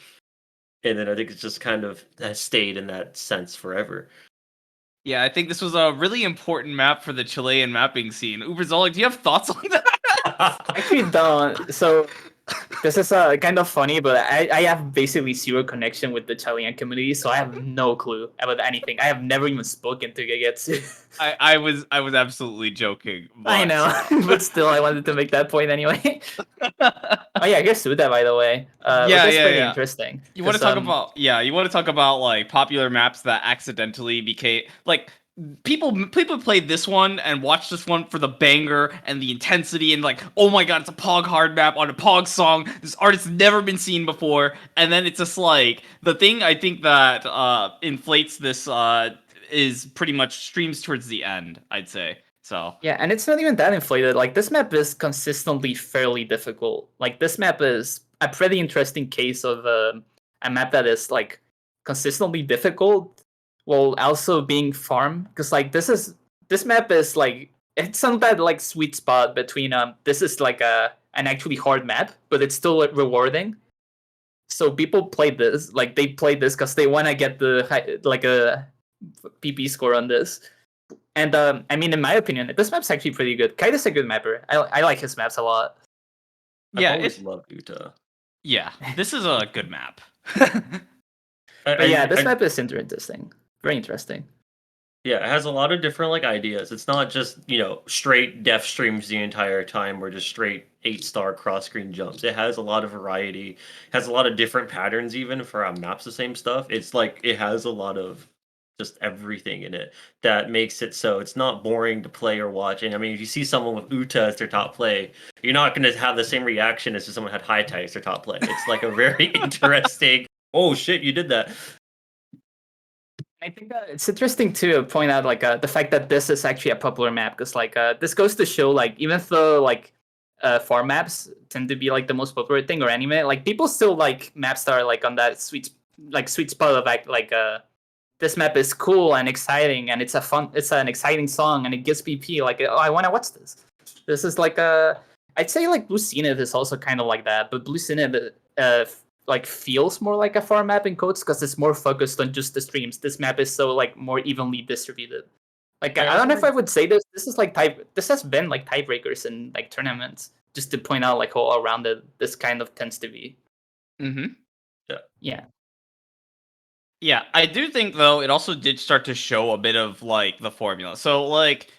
And then I think it's just kind of has stayed in that sense forever. Yeah, I think this was a really important map for the Chilean mapping scene. Uberzolik, do you have thoughts on that? Actually, don't. So This is kind of funny, but I have basically zero connection with the Chilean community, so I have no clue about anything. I have never even spoken to Gegetsu. I was absolutely joking. I But... know, but still, I wanted to make that point anyway. Oh yeah, I guess Suda, by the way. But Yeah, that's yeah, pretty yeah. interesting. You want to 'cause, talk about you want to talk about like popular maps that accidentally became like people played this one and watched this one for the banger and the intensity and like, oh my god, it's a Pog hard map on a Pog song. This artist's never been seen before, and then it's just like the thing I think that inflates this is pretty much streams towards the end, I'd say. So Yeah, and it's not even that inflated. Like this map is consistently fairly difficult. Like this map is a pretty interesting case of a map that is like consistently difficult while also being farm. Because like this map is like it's on that like sweet spot between this is like an actually hard map, but it's still rewarding. So people play this like they play this because they want to get the like a PP score on this. And I mean, in my opinion, this map's actually pretty good. Kaida's a good mapper. I like his maps a lot. yeah, I've always it's loved Uta. yeah, this is a good map. But yeah, this map is interesting. Very interesting. Yeah, it has a lot of different like ideas. It's not just, straight def streams the entire time or just straight 8-star cross screen jumps. It has a lot of variety, has a lot of different patterns even for maps the same stuff. It's like it has a lot of just everything in it that makes it so it's not boring to play or watch. And I mean, if you see someone with Uta as their top play, you're not going to have the same reaction as if someone had High Tide as their top play. It's like a very interesting, oh shit, you did that. I think it's interesting to point out like the fact that this is actually a popular map because like this goes to show like even though like farm maps tend to be like the most popular thing or anime, like people still like maps that are like on that sweet spot of like this map is cool and exciting and it's an exciting song and it gets BP like oh I want to watch this. This is like I'd say like Blue Zenith is also kind of like that, but Blue Zenith like feels more like a farm map in codes because it's more focused on just the streams. This map is so like more evenly distributed. Like I don't know if I would say this. This is like This has been like tiebreakers in like tournaments, just to point out like how all rounded this kind of tends to be. Mm-hmm. Yeah. Yeah, I do think though it also did start to show a bit of like the formula. So like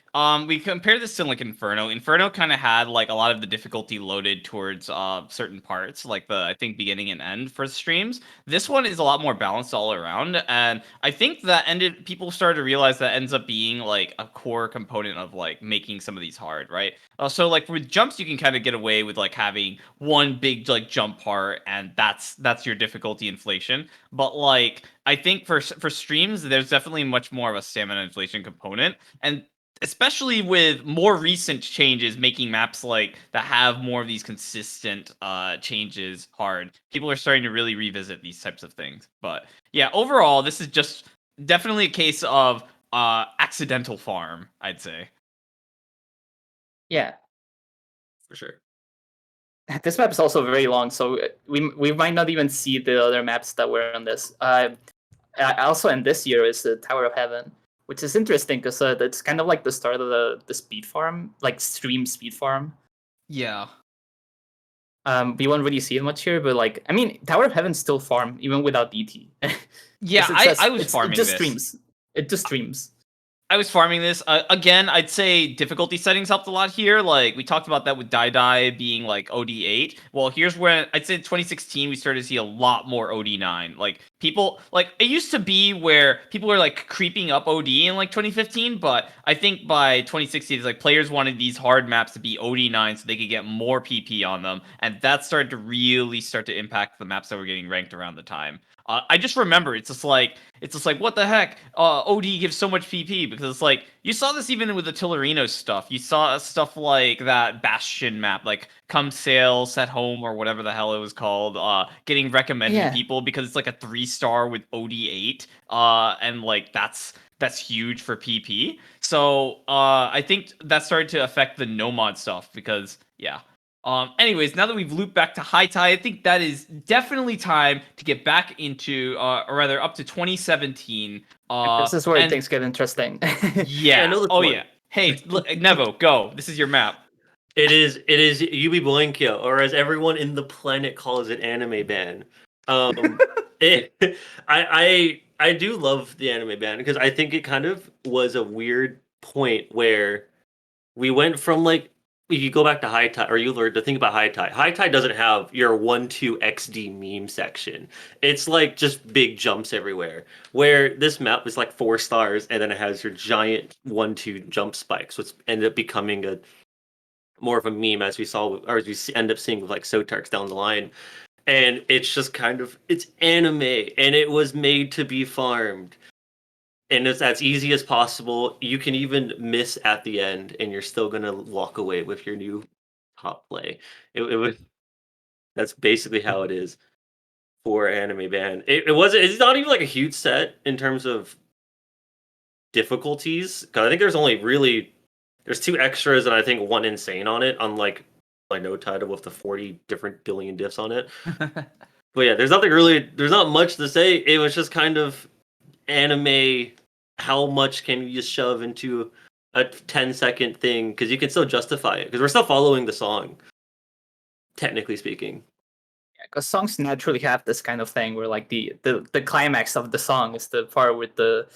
we compare this to like Inferno. Inferno kind of had like a lot of the difficulty loaded towards certain parts, like the I think beginning and end for streams. This one is a lot more balanced all around, and I think that people started to realize that ends up being like a core component of like making some of these hard, right? So like with jumps, you can kind of get away with like having one big like jump part, and that's your difficulty inflation. But like I think for streams, there's definitely much more of a stamina inflation component, and especially with more recent changes making maps like that have more of these consistent changes hard, people are starting to really revisit these types of things. But yeah, overall, this is just definitely a case of accidental farm, I'd say. Yeah. For sure. This map is also very long, so we might not even see the other maps that were on this. Also, in this year is the Tower of Heaven, which is interesting because it's kind of like the start of the speed farm, like stream speed farm. Yeah. We won't really see it much here, but like I mean, Tower of Heaven's still farm even without DT. Yeah, I was farming it just this. streams. It just streams. I was farming this. Again, I'd say difficulty settings helped a lot here. Like, we talked about that with Dai being, like, OD8. Well, here's when, I'd say 2016, we started to see a lot more OD9. Like, people, like, it used to be where people were, like, creeping up OD in, like, 2015, but I think by 2016, it's like, players wanted these hard maps to be OD9 so they could get more PP on them, and that started to really start to impact the maps that were getting ranked around the time. I just remember it's just like what the heck? OD gives so much PP because it's like you saw this even with the Tillerino stuff. You saw stuff like that Bastion map, like Come Sail, Set Home, or whatever the hell it was called, getting recommended to people because it's like a 3-star with OD8, and like that's huge for PP. So I think that started to affect the no mod stuff because yeah. Anyways, now that we've looped back to High Tide, I think that is definitely time to get back into, or rather, up to 2017. This is where things get interesting. Yeah. I know the Oh one. yeah. Hey, Nevo, go. This is your map. It is Yumi Blankyo, or as everyone in the planet calls it, anime ban. It, I do love the anime ban because I think it kind of was a weird point where we went from like if you go back to High Tide or you learn to think about High Tide. High Tide doesn't have your 1-2 XD meme section. It's like just big jumps everywhere. Where this map is like 4 stars and then it has your giant 1-2 jump spikes, so it's ended up becoming a more of a meme as we saw or as we end up seeing with like Sotarks down the line. And it's just kind of it's anime and it was made to be farmed and it's as easy as possible. You can even miss at the end, and you're still gonna walk away with your new top play. It was that's basically how it is for anime ban. It wasn't. It's not even like a huge set in terms of difficulties. Because I think there's only really there's 2 extras and I think 1 insane on it. Unlike my no title with the 40 different billion diffs on it. But yeah, there's nothing really. There's not much to say. It was just kind of anime. How much can you just shove into a 10-second thing? Because you can still justify it. Because we're still following the song, technically speaking. Because songs naturally have this kind of thing where like the climax of the song is the part with the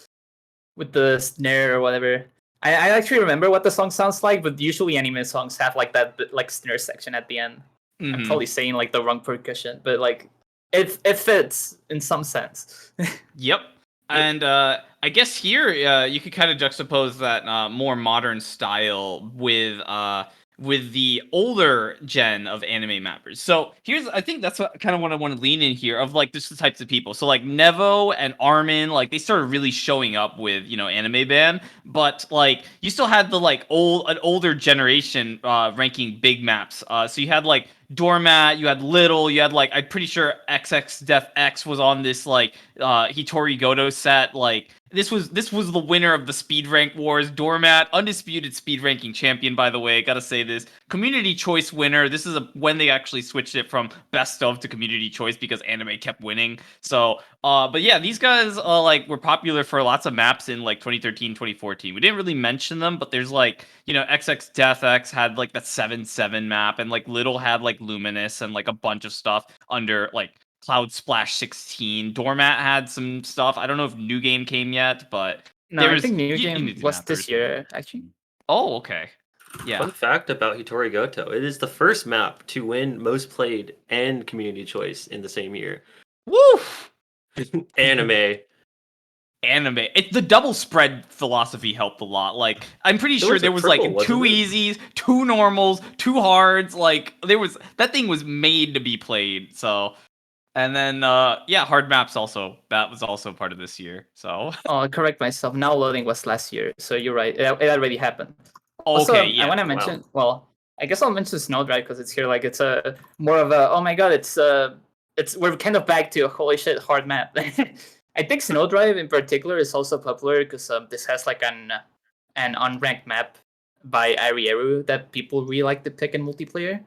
snare or whatever. I actually remember what the song sounds like, but usually anime songs have like that like snare section at the end. I'm Mhm. probably saying like the wrong percussion, but like it fits in some sense. Yep. And I guess here you could kind of juxtapose that more modern style with the older gen of anime mappers. So here's I think that's what kind of what I want to lean in here of like just the types of people. So like Nevo and Armin, like they started really showing up with anime ban, but like you still had the like an older generation ranking big maps. So you had like Doormat, you had Little, you had like I'm pretty sure XX Def X was on this like Hitori Goto set. Like this was the winner of the speed rank wars. Doormat, undisputed speed ranking champion, by the way. Gotta say this. Community choice winner. This is when they actually switched it from best of to community choice because anime kept winning. So but yeah, these guys like were popular for lots of maps in like 2013, 2014. We didn't really mention them, but there's like XX Death X had like that 7-7 map, and like Little had like Luminous and like a bunch of stuff under like Cloud Splash 16. Doormat had some stuff. I don't know if New Game came yet, but No, there I was think New you knew Game these was this mappers. year actually. Oh, okay. Yeah. Fun fact about Hitori Goto: it is the first map to win most played and community choice in the same year. Woof. Anime. Anime. The double spread philosophy helped a lot. Like I'm pretty There sure was a there was triple, like wasn't 2 there? easies, 2 normals, 2 hards. Like that thing was made to be played. So and then yeah, hard maps also. That was also part of this year. So Oh, I'll correct myself. Now loading was last year, so you're right. It already happened. Also, okay, I yeah. want to Wow. mention. Well, I guess I'll mention Snowdrive because it's here. Like it's a more of a oh my god, it's we're kind of back to a holy shit hard map. I think Snowdrive in particular is also popular because this has like an unranked map by Arieru that people really like to pick in multiplayer.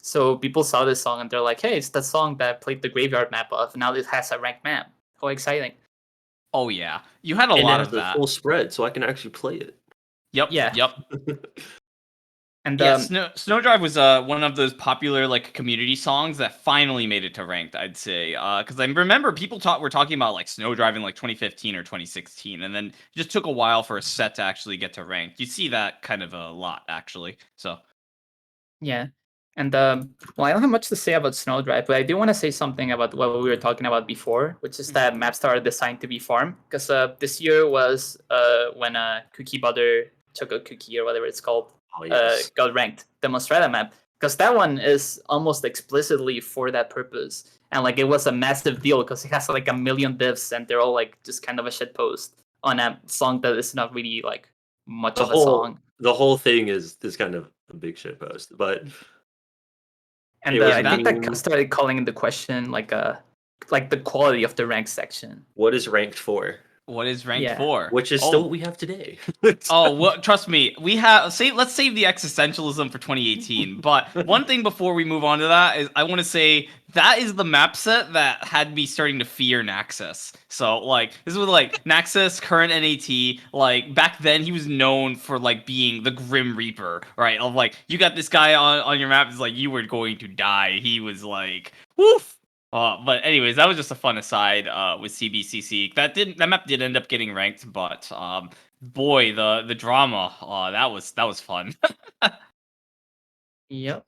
So people saw this song and they're like, hey, it's the song that I played the graveyard map of. Now it has a ranked map. How exciting! Oh yeah. You had a And it lot has of the that. full spread, so I can actually play it. Yep. Yeah. Yep. And Yeah, Snowdrive was one of those popular like community songs that finally made it to ranked. I'd say because I remember people were talking about like Snowdrive in like 2015 or 2016, and then it just took a while for a set to actually get to ranked. You see that kind of a lot actually. So yeah. And well, I don't have much to say about Snowdrive, but I do want to say something about what we were talking about before, which is that maps are designed to be farmed. Because this year was when Cookie Butter Choco Cookie or whatever it's called Oh yes. got ranked, the Monstrata map. Because that one is almost explicitly for that purpose, and like it was a massive deal because it has like a million divs, and they're all like just kind of a shit post on a song that is not really like much The of a song. whole thing is kind of a big shit post, but And it was I think that meme. started calling into question like the quality of the rank section. What is ranked for? What is ranked Yeah. for? which is Oh. still what we have today. Oh, well, trust me. We have let's save the existentialism for 2018. But one thing before we move on to that is I want to say that is the map set that had me starting to fear Naxxus. So like this was like Naxxus, current NAT. Like back then he was known for like being the Grim Reaper, right? Of like you got this guy on your map, it's like you were going to die. He was like woof. But anyways, that was just a fun aside with CBCC. That map did end up getting ranked, but boy, the drama, that was fun. Yep.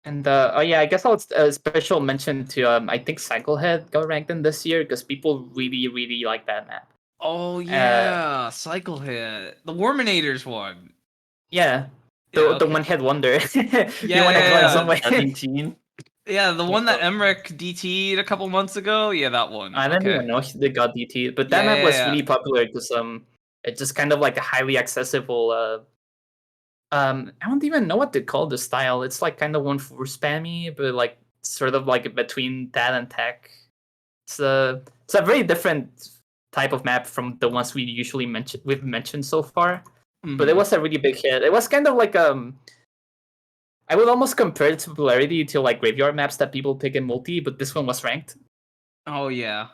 And oh yeah, I guess I'll special mention to I think Cyclehead got ranked in this year because people really like that map. Oh yeah, Cycle Hit, the Warminators one. Yeah, the Yeah, the okay. one hit wonder. You Yeah, wanna yeah, go in yeah. some way? 17. Yeah, the one that Emmerich DT'd a couple months ago. Yeah, that one. I didn't Okay. even know they got DT, but that Yeah, map yeah, was yeah. really popular because it's just kind of like a highly accessible. I don't even know what to call the style. It's like kind of one for spammy, but like sort of like between that and tech. It's a very different type of map from the ones we've mentioned so far. But it Mhm. was a really big hit. It was kind of like I would almost compare its popularity to like graveyard maps that people pick in multi, but this one was ranked. Oh yeah.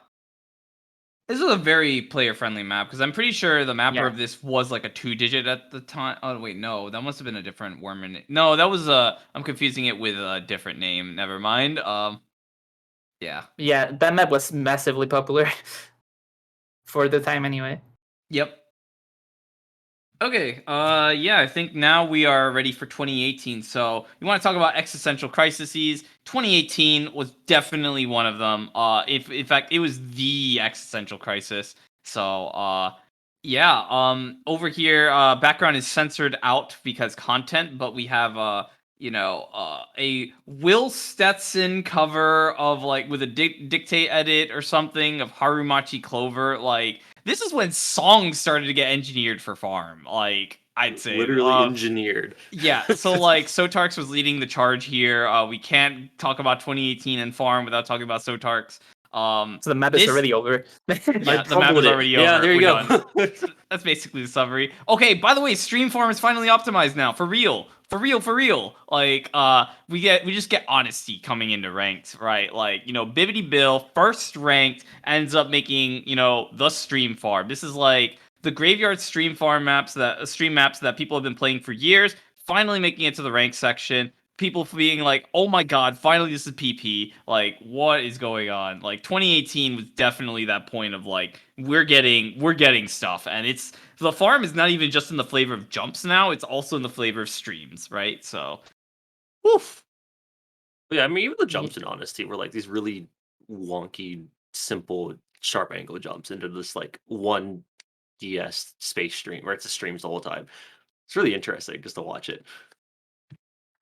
This is a very player-friendly map because I'm pretty sure the mapper Yeah. of this was like a 2-digit at the time. Oh wait, no, that must have been a different Wormin. No, that was I'm confusing it with a different name. Never mind. Yeah. Yeah, that map was massively popular for the time anyway. Yep. Okay. Yeah, I think now we are ready for 2018. So you want to talk about existential crises? 2018 was definitely one of them. If in fact it was the existential crisis. So yeah. Over here, background is censored out because content, but we have a Will Stetson cover of like with a dictate edit or something of Harumachi Clover. Like this is when songs started to get engineered for farm. Like I'd say, Literally engineered. yeah. So like Sotarks was leading the charge here. We can't talk about 2018 and farm without talking about Sotarks. So the map is This- already over. Yeah, I the map pummeled is it. already Yeah, over. there you We're go. done. That's basically the summary. Okay, by the way, stream farm is finally optimized now. For real. For real. Like, we just get honesty coming into ranked, right? Like, Bibbidi Bill, first ranked, ends up making, the stream farm. This is like the graveyard stream maps that people have been playing for years, finally making it to the ranked section. People being like, "Oh my god, finally this is PP." Like, what is going on? Like 2018 was definitely that point of like we're getting stuff, and it's the farm is not even just in the flavor of jumps now; it's also in the flavor of streams, right? So, woof. Yeah, I mean, even the jumps in Honesty were like these really wonky, simple, sharp angle jumps into this like one DS space stream where it's a streams the whole time. It's really interesting just to watch it.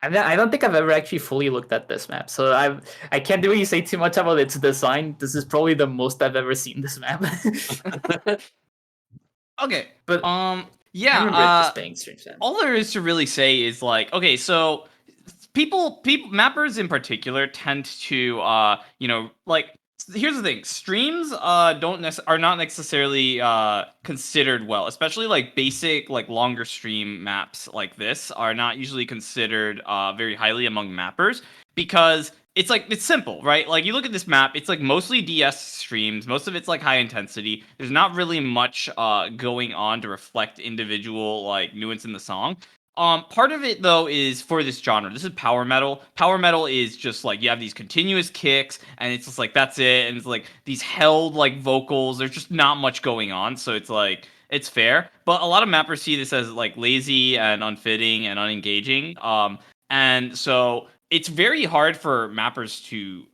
I don't think I've ever actually fully looked at this map, so I can't really say too much about its design. This is probably the most I've ever seen this map. Okay, But I yeah. remember it just being streams. All there is to really say is like, okay, so people mappers in particular tend to like here's the thing, streams are not necessarily considered well, especially like basic like longer stream maps like this are not usually considered very highly among mappers because it's simple, right? Like you look at this map, it's like mostly DS streams, most of it's like high intensity. There's not really much going on to reflect individual like nuance in the song. Part of it though is for this genre. This is power metal. Power metal is just like you have these continuous kicks, and it's just like that's it, and it's like these held like vocals. There's just not much going on, so it's like it's fair. But a lot of mappers see this as like lazy and unfitting and unengaging. And so it's very hard for mappers to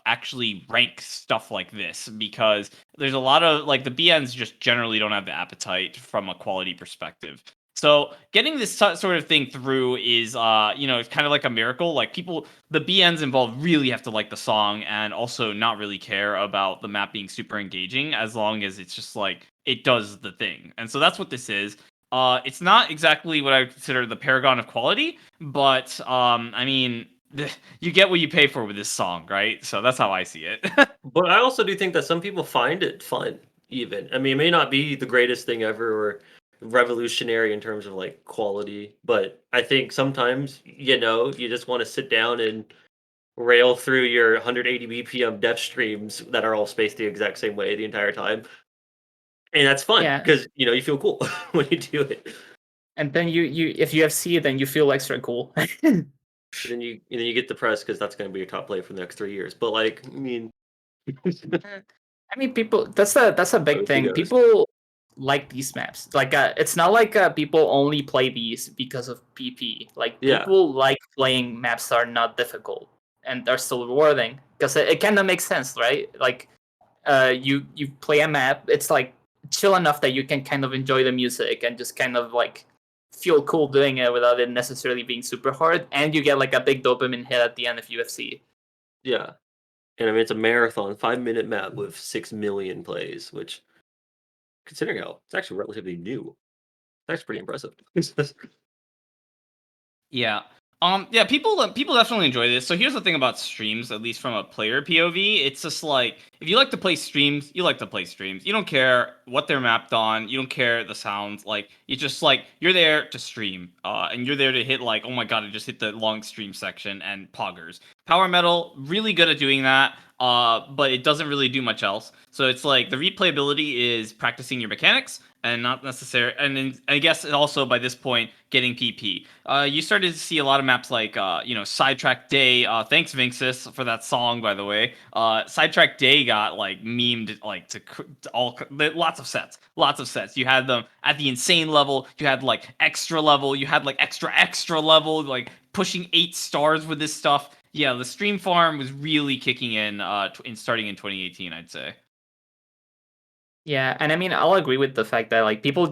actually rank stuff like this because there's a lot of like the BNs just generally don't have the appetite from a quality perspective. So getting this sort of thing through is, it's kind of like a miracle. Like the BNs involved really have to like the song and also not really care about the map being super engaging as long as it's just like it does the thing. And so that's what this is. It's not exactly what I would consider the paragon of quality, but I mean, you get what you pay for with this song, right? So that's how I see it. But I also do think that some people find it fun. even. I mean, it may not be the greatest thing ever or revolutionary in terms of like quality, but I think sometimes, you just want to sit down and rail through your 180 BPM death streams that are all spaced the exact same way the entire time. And that's fun Yeah, because, you feel cool when you do it. and then you if you FC, then you feel extra cool. And then you get depressed because that's going to be your top play for the next 3 years. But like, I mean, I mean, people. That's a big who thing. knows? People like these maps. Like, it's not like people only play these because of PP. Like, Yeah, people like playing maps that are not difficult and are still rewarding because it kind of makes sense, right? Like, you play a map. It's like chill enough that you can kind of enjoy the music and just kind of like feel cool doing it without it necessarily being super hard. And you get like a big dopamine hit at the end of UFC. yeah. And I mean, it's a marathon, 5-minute map with 6 million plays, which, considering how it's actually relatively new, that's pretty impressive. Yeah. Yeah, people definitely enjoy this. So here's the thing about streams, at least from a player POV, it's just like if you like to play streams, you like to play streams. You don't care what they're mapped on, you don't care the sounds, like you just like you're there to stream. And you're there to hit like, oh my god, I just hit the long stream section and poggers. Power Metal, really good at doing that. But it doesn't really do much else. So it's like the replayability is practicing your mechanics and not necessary. And then I guess also by this point getting PP. You started to see a lot of maps like Sidetrack Day. Thanks Vinxis for that song, by the way. Sidetrack Day got like memed like to all lots of sets, lots of sets. You had them at the insane level. You had like extra level. You had like extra level, like pushing 8 stars with this stuff. Yeah, the stream farm was really kicking in starting in 2018, I'd say. Yeah, and I mean, I'll agree with the fact that like people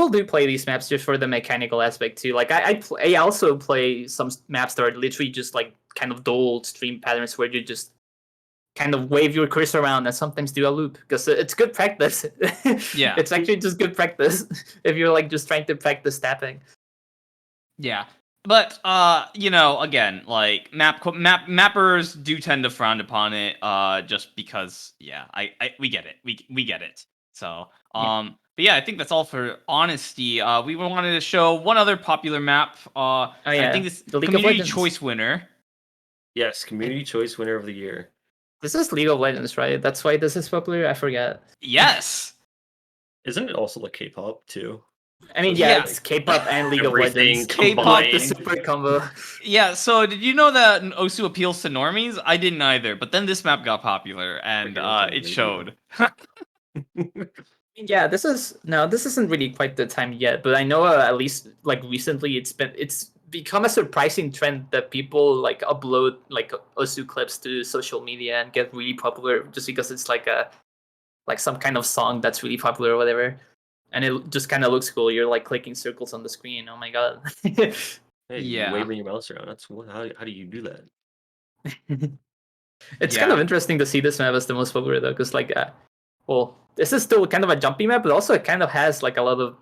do play these maps just for the mechanical aspect too. Like I also play some maps that are literally just like kind of dual stream patterns where you just kind of wave your cursor around and sometimes do a loop because it's good practice. Yeah. It's actually just good practice if you're like just trying to practice tapping. Yeah. But again, like mappers do tend to frown upon it just because we get it. We get it. So, Yeah. but yeah, I think that's all for honesty. We wanted to show one other popular map. Oh I yeah, think this the League of community Legends. choice winner. Yes, community choice winner of the year. This is League of Legends, right? That's why this is popular. I forget. Yes. Isn't it also like K-pop too? I mean, So yeah, Yeah. it's K-pop and League of Everything Legends. K-pop, Like the combined. super combo. Yeah, so did you know that Osu appeals to normies? I didn't either, but then this map got popular and Forget about it that, showed. Yeah, this isn't really quite the time yet, but I know at least like recently it's become a surprising trend that people like upload like Osu clips to social media and get really popular just because it's like some kind of song that's really popular or whatever, and it just kind of looks cool. You're like clicking circles on the screen. Oh my god. Hey, Yeah. you're waving your mouse around. How do you do that? It's kind Yeah. of interesting to see this map as the most popular though, because like well, this is still kind of a jumpy map, but also it kind of has like a lot of.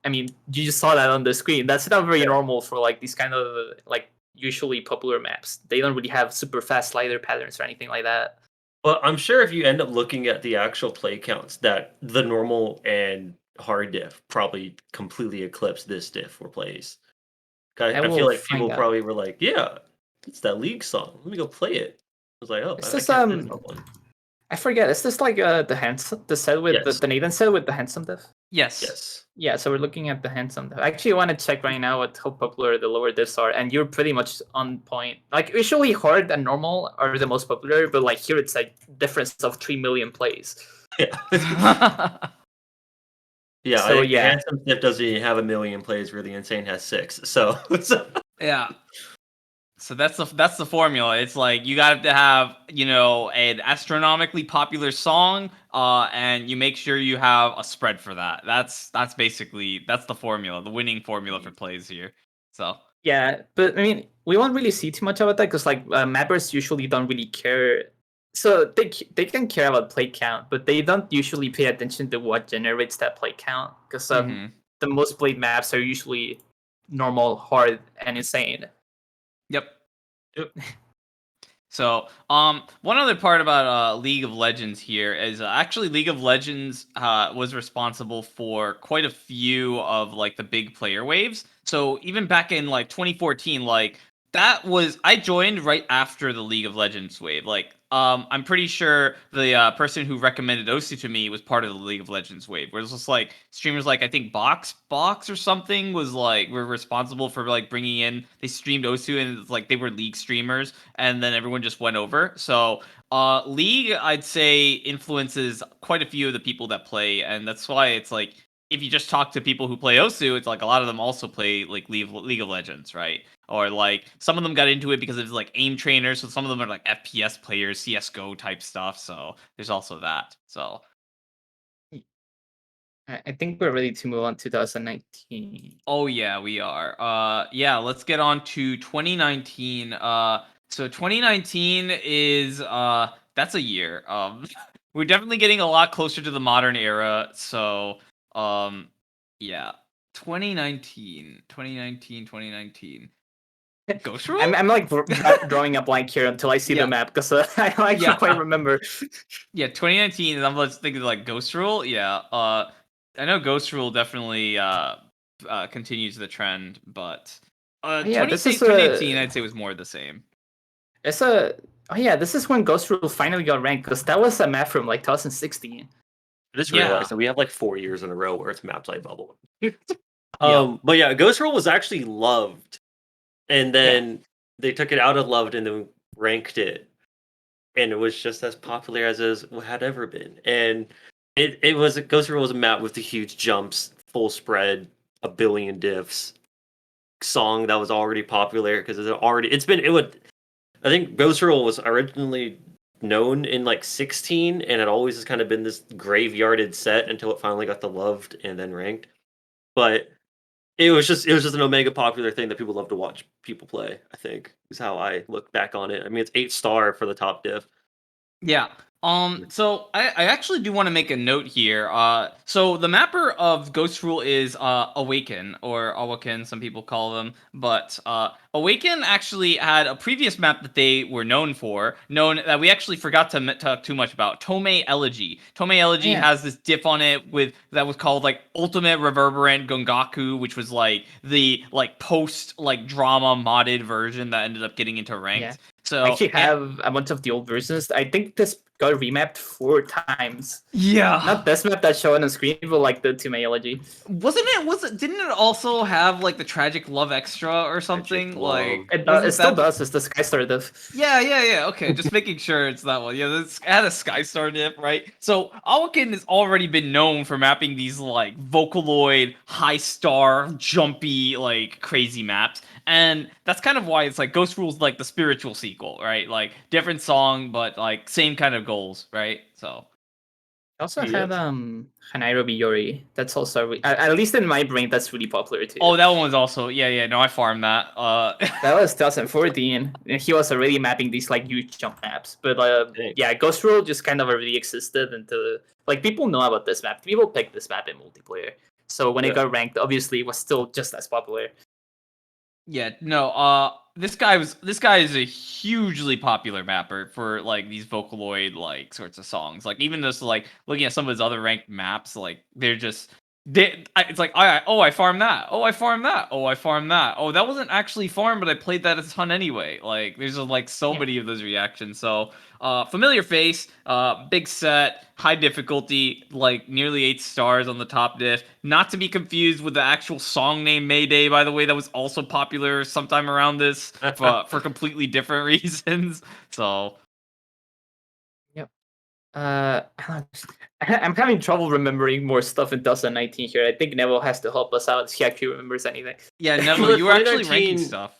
I mean, you just saw that on the screen. That's not very normal for like these kind of like usually popular maps. They don't really have super fast slider patterns or anything like that. But I'm sure if you end up looking at the actual play counts, that the normal and hard diff probably completely eclipse this diff for plays. I will feel like find people out. probably were like, "Yeah, it's that League song. Let me go play it." I was like, "Oh, Is I this can't play this one." I forget. Is this like the set with Yes. the Nathan set with the handsome diff? Yes. Yes. Yeah, so we're looking at the handsome diff. Actually, I want to check right now how popular the lower diffs are, and you're pretty much on point. Like usually hard and normal are the most popular, but like here it's like difference of 3 million plays. Yeah. Yeah, So, yeah. Handsome Diff doesn't even have 1,000,000 plays where the Insane has 6. So Yeah. So that's the formula. It's like you got to have, an astronomically popular song, and you make sure you have a spread for that. That's basically the formula, the winning formula for plays here. So Yeah, but I mean, we won't really see too much about that because like mappers usually don't really care. So they can care about play count, but they don't usually pay attention to what generates that play count because mhm. the most played maps are usually normal, hard, and insane. Yep. Yep. So, one other part about League of Legends here is actually League of Legends was responsible for quite a few of like the big player waves. So even back in like 2014, like that was I joined right after the League of Legends wave. Like, I'm pretty sure the person who recommended Osu to me was part of the League of Legends wave. Where it was just like streamers like I think Box or something was like were responsible for like bringing in. They streamed Osu and it's like they were League streamers and then everyone just went over. So League, I'd say, influences quite a few of the people that play, and that's why it's like if you just talk to people who play Osu, it's like a lot of them also play like League of Legends, right? Or like some of them got into it because it's like aim trainers, so some of them are like FPS players, CS:GO type stuff. So there's also that. So I think we're ready to move on to 2019. oh yeah, we are. Yeah, let's get on to 2019. So 2019 is that's a year. We're definitely getting a lot closer to the modern era. So yeah. 2019. Ghost Rule? I'm like drawing a blank here until I see Yeah. the map because I can't Yeah. quite remember. Yeah, 2019, and I'm just thinking like Ghost Rule. Yeah, I know Ghost Rule definitely continues the trend, but Yeah, this is 2018, a I'd say was more the same. it's a oh yeah, this is when Ghost Rule finally got ranked because that was a map from like 2016. I just Yeah. realized that we have like 4 years in a row where it's maps like bubble. Yeah. But yeah, Ghost Roll was actually loved, and then they took it out of loved and then ranked it, and it was just as popular as it had ever been. And it was Ghost Roll was a map with the huge jumps, full spread, a billion diffs, song that was already popular because it would. I think Ghost Roll was originally known in like 16, and it always has kind of been this graveyarded set until it finally got the loved and then ranked. But it was just an Omega popular thing that people love to watch people play, I think, is how I look back on it. I mean, it's 8 star for the top diff. Yeah. So I actually do want to make a note here. So the mapper of Ghost Rule is Awaken or Awaken, some people call them. But Awaken actually had a previous map that they were known for, known that we actually forgot to talk too much about. Tomei Elegy. Tomei Elegy Yeah. has this diff on it with that was called like Ultimate Reverberant Gongaku, which was like the like post like drama modded version that ended up getting into ranked. Yeah. So I actually have a bunch of the old versions. I think this got remapped 4 times. yeah. Not this map that's shown on the screen, but like the Tomei Elegy. Didn't it also have like the Tragic Love Extra or something? Love. Like It wasn't still that- does. It's the Skystar diff. Yeah. Okay, just making sure it's that one. Yeah, it had a Skystar dip, right? So Awaken has already been known for mapping these like Vocaloid, high star, jumpy, like crazy maps. And that's kind of why it's like Ghost Rule's like the spiritual sequel, right? Like different song, but like same kind of goals, right? So I also Yes. had Hanairo Biyori. That's also at least in my brain that's really popular too. oh, that one was also yeah. No, I farmed that. That was 2014, and he was already mapping these like huge jump maps. But Dang. yeah, Ghost Rule just kind of already existed until like people know about this map. People picked this map in multiplayer. So when Yeah. it got ranked, obviously it was still just as popular. Yeah, no, this guy is a hugely popular mapper for like these Vocaloid like sorts of songs. Like even just like looking at some of his other ranked maps, like they're just it's like I farmed that. Oh, I farmed that. Oh, I farmed that. Oh, that wasn't actually farmed, but I played that a ton anyway. Like there's just, like so Yeah. many of those reactions. So familiar face, big set, high difficulty, like nearly 8 stars on the top diff. Not to be confused with the actual song name Mayday, by the way, that was also popular sometime around this for completely different reasons. So I'm having trouble remembering more stuff in 2019 here. I think Neville has to help us out if he actually remembers anything. yeah, Well, Neville, you were actually 2019 ranking stuff.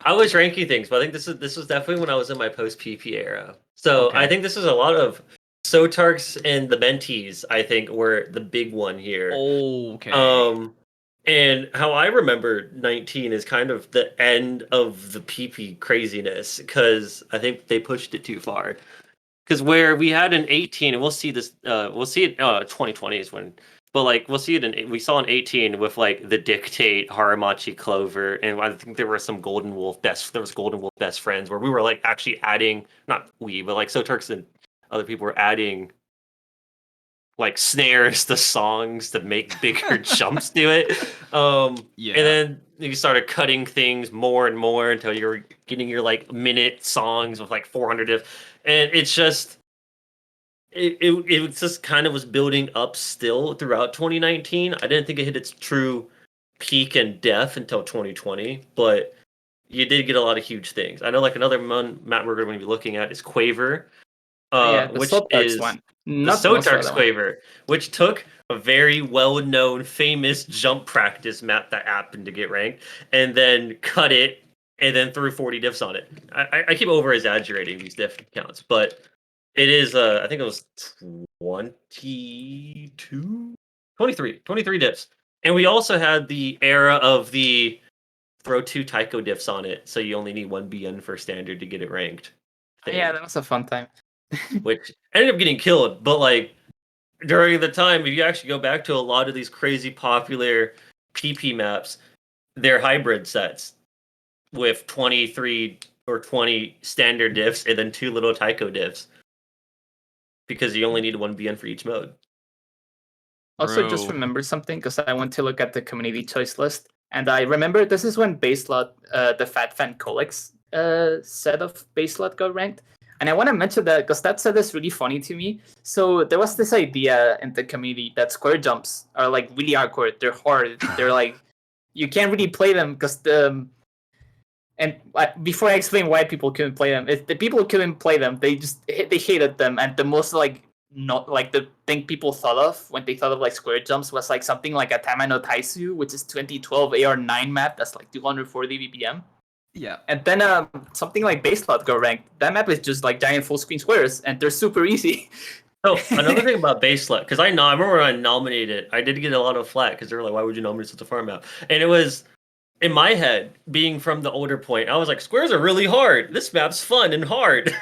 I was ranking things, but I think this was definitely when I was in my post PP era. So Okay. I think this is a lot of Sotarks and the Mentees. I think were the big one here. Okay. And how I remember 19 is kind of the end of the PP craziness because I think they pushed it too far. Because where we had an 18, and we'll see this, we'll see it. 2020 is when But like we saw in 18 with like the Dictate, Haramachi, Clover, and I think there was Golden Wolf best friends where we were like actually adding, not we, but like So Turks and other people were adding like snares to songs to make bigger jumps to it. Yeah. And then you started cutting things more and more until you were getting your like minute songs with like 400 and it's just it just kind of was building up still throughout 2019. I didn't think it hit its true peak and depth until 2020, but you did get a lot of huge things. I know like another map we're going to be looking at is Quaver, Yeah, the which Sotarks is one. the Not the Monster Sotarks Island one. Quaver, which took a very well-known, famous jump practice map that happened to get ranked, and then cut it, and then threw 40 diffs on it. I keep over-exaggerating these diff counts, but it is, I think it was 22? 23 diffs. And we also had the era of the throw 2 Tycho diffs on it, so you only need 1 BN for standard to get it ranked. Yeah, that was a fun time. Which ended up getting killed, but like during the time, if you actually go back to a lot of these crazy popular PP maps, they're hybrid sets with 23 or 20 standard diffs and then 2 little Tycho diffs because you only need 1 BN for each mode. Also, just Bro. remember something because I went to look at the community choice list, and I remember this is when Baselot, the Fat Fan Colex set of Baselot got ranked. And I want to mention that because that set is really funny to me. So there was this idea in the community that square jumps are like really awkward. They're hard. They're like you can't really play them because the and before I explain why people couldn't play them, if the people couldn't play them, they hated them, and the most like not like the thing people thought of when they thought of like square jumps was like something like Atama no Taisu, which is 2012 AR9 map that's like 240 BPM. Yeah. And then something like Baselot got ranked. That map is just like giant full screen squares, and they're super easy. Oh, another thing about Baselet, because I remember when I nominated, I did get a lot of flack because they were like, "Why would you nominate such a farm map?" And it was in my head, being from the older point, I was like, "Squares are really hard. This map's fun and hard."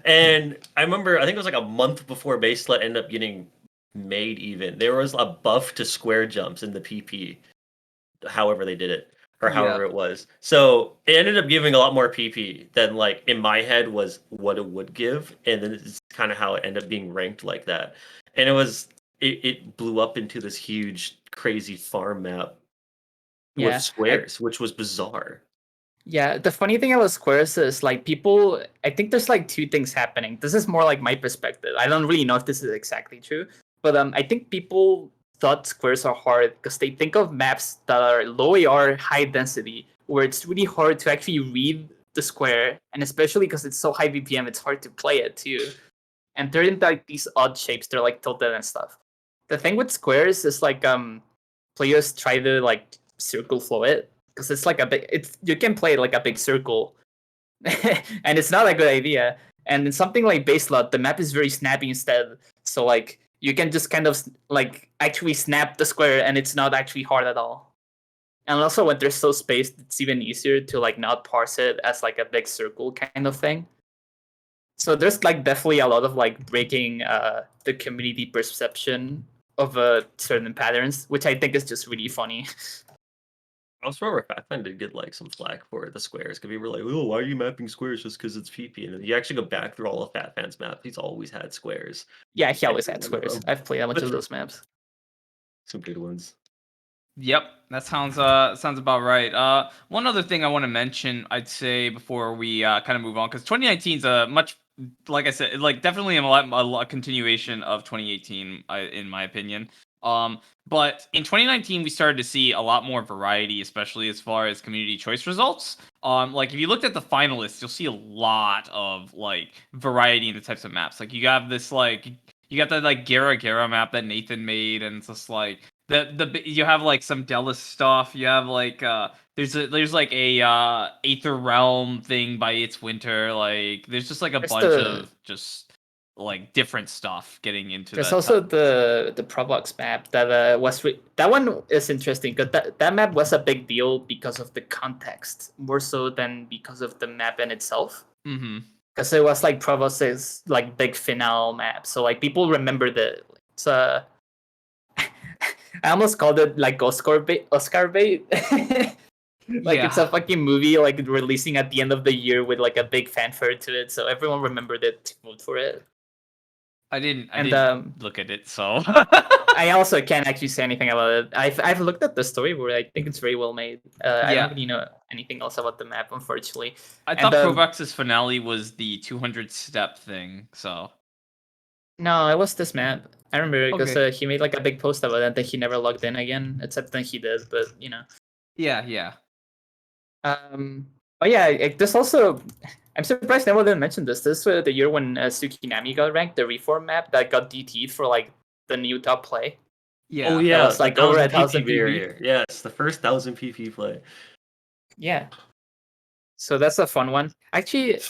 And I remember, I think it was like a month before Baselet ended up getting made. Even there was a buff to square jumps in the PP, however they did it or however it was. So it ended up giving a lot more PP than like in my head was what it would give, and then it's kind of how it ended up being ranked like that. And it blew up into this huge crazy farm map with squares, which was bizarre. Yeah, the funny thing about squares is like people. I think there's like two things happening. This is more like my perspective. I don't really know if this is exactly true, but I think people thought squares are hard because they think of maps that are low AR, high density, where it's really hard to actually read the square, and especially because it's so high BPM, it's hard to play it too. And they're in like these odd shapes. They're like tilted and stuff. The thing with squares is like players try to like circle flow it because it's like a big. It's you can play like a big circle, and it's not a good idea. And in something like Baselot, the map is very snappy instead. So like you can just kind of like actually snap the square, and it's not actually hard at all. And also when they're so spaced, it's even easier to like not parse it as like a big circle kind of thing. So there's like definitely a lot of like breaking the community perception of certain patterns, which I think is just really funny. I also remember Fatman did get like some flack for the squares because people were like, "Oh, why are you mapping squares just because it's PP?" And then you actually go back through all of Fatman's maps; he's always had squares. Yeah, he always had Every one of squares. them. I've played a bunch But of those maps. some good ones. Yep, that sounds about right. One other thing I want to mention, I'd say before we kind of move on, because 2019 is a much, like I said, like definitely a lot continuation of 2018, in my opinion. But in 2019 we started to see a lot more variety, especially as far as community choice results. Like if you looked at the finalists, you'll see a lot of like variety in the types of maps. Like you have this like you got that like Gara map that Nathan made, and it's just like the you have like some Delos stuff. You have like there's like a Aether Realm thing by It's Winter. Like there's just like a There's bunch of just like different stuff getting into There's that. also the Provox map that that one is interesting because that map was a big deal because of the context more so than because of the map in itself. Mm-hmm. Because it was like Provox's like big finale map, so like people remember the it's I almost called it like Oscar bait. Oscar bait. Like it's a Yeah. fucking movie like releasing at the end of the year with like a big fanfare to it, so everyone remembered it to vote for it. I didn't And look at it, so I also can't actually say anything about it. I've looked at the storyboard. I think it's very well made. I Yeah. don't really know anything else about the map, unfortunately. I And, thought Provax's finale was the 200 step thing, so No, it was this map. I remember because Okay. he made like a big post about it that he never logged in again, except then he did. But you know. yeah. But yeah, this also. I'm surprised no one didn't mention this. This was the year when Tsukinami got ranked, the reform map that got DT'd for like the new top play. Yeah. Oh yeah, was, the like, over 1000 1,000 PP PP. barrier. Yes, the first 1000 PP play. Yeah. So that's a fun one. Actually,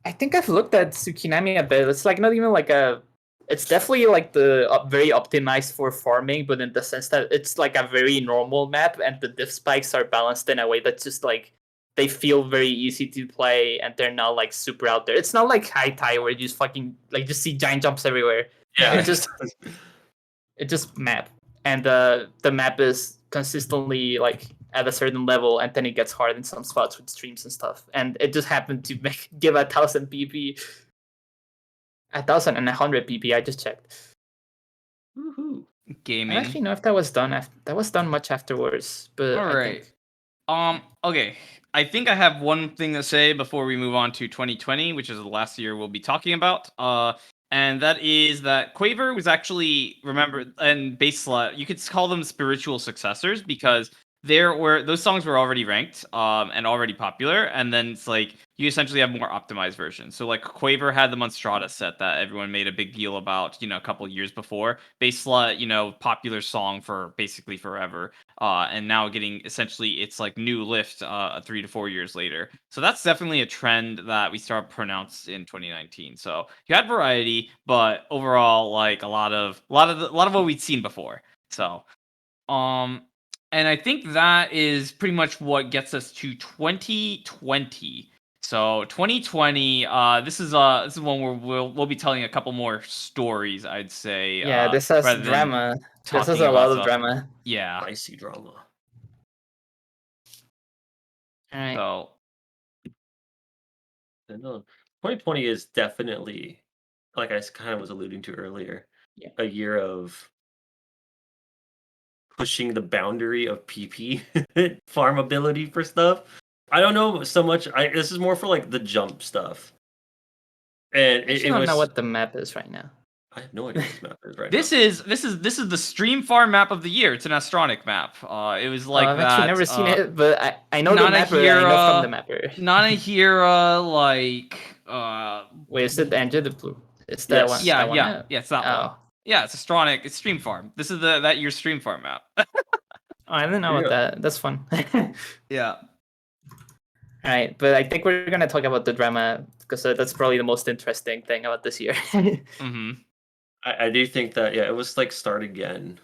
I think I've looked at Tsukinami a bit. It's like not even like a. It's definitely like the very optimized for farming, but in the sense that it's like a very normal map, and the diff spikes are balanced in a way that's just like they feel very easy to play, and they're not like super out there. It's not like High Tide where you just fucking like just see giant jumps everywhere. Yeah, It's just map, and the map is consistently like at a certain level, and then it gets hard in some spots with streams and stuff. And it just happened to give 1,000 PP, 1,100 PP. I just checked. Woohoo. I Gaming. don't actually know if that was done. That was done much afterwards, but All I right. think Okay. I think I have one thing to say before we move on to 2020, which is the last year we'll be talking about. And that is that Quaver was actually remembered, and Baseline, you could call them spiritual successors, because those songs were already ranked and already popular, and then it's like you essentially have more optimized versions. So like Quaver had the Monstrata set that everyone made a big deal about, a couple years before. Baseline, popular song for basically forever. And now getting essentially its like new lift 3 to 4 years later. So that's definitely a trend that we start pronounced in 2019. So you had variety, but overall like a lot of what we'd seen before. So and I think that is pretty much what gets us to 2020. So 2020, this is one where we'll be telling a couple more stories, I'd say. yeah, this has rather than drama. This has talking a about lot of stuff. drama. Yeah. Spicy drama. All right. So And, 2020 is definitely, like I kind of was alluding to earlier, Yeah. a year of pushing the boundary of PP farmability for stuff. I don't know so much. This is more for like the jump stuff. And I it actually don't know was. what the map is right now. I have no idea what this map is right this now. is the stream farm map of the year. It's an Astronic map. It was like I've that. actually never seen it, but I know the mapper. I know from the mapper. Nanahira, like Wait, is it Angel the Blue? It's that Yes. one. yeah, that one? yeah, yeah, it's that one. Oh. Yeah, it's Astronic. It's stream farm. This is that year's stream farm map. Oh, I didn't know about that. That's fun. Yeah. All right, but I think we're gonna talk about the drama because that's probably the most interesting thing about this year. Mm-hmm. I do think that it was like start again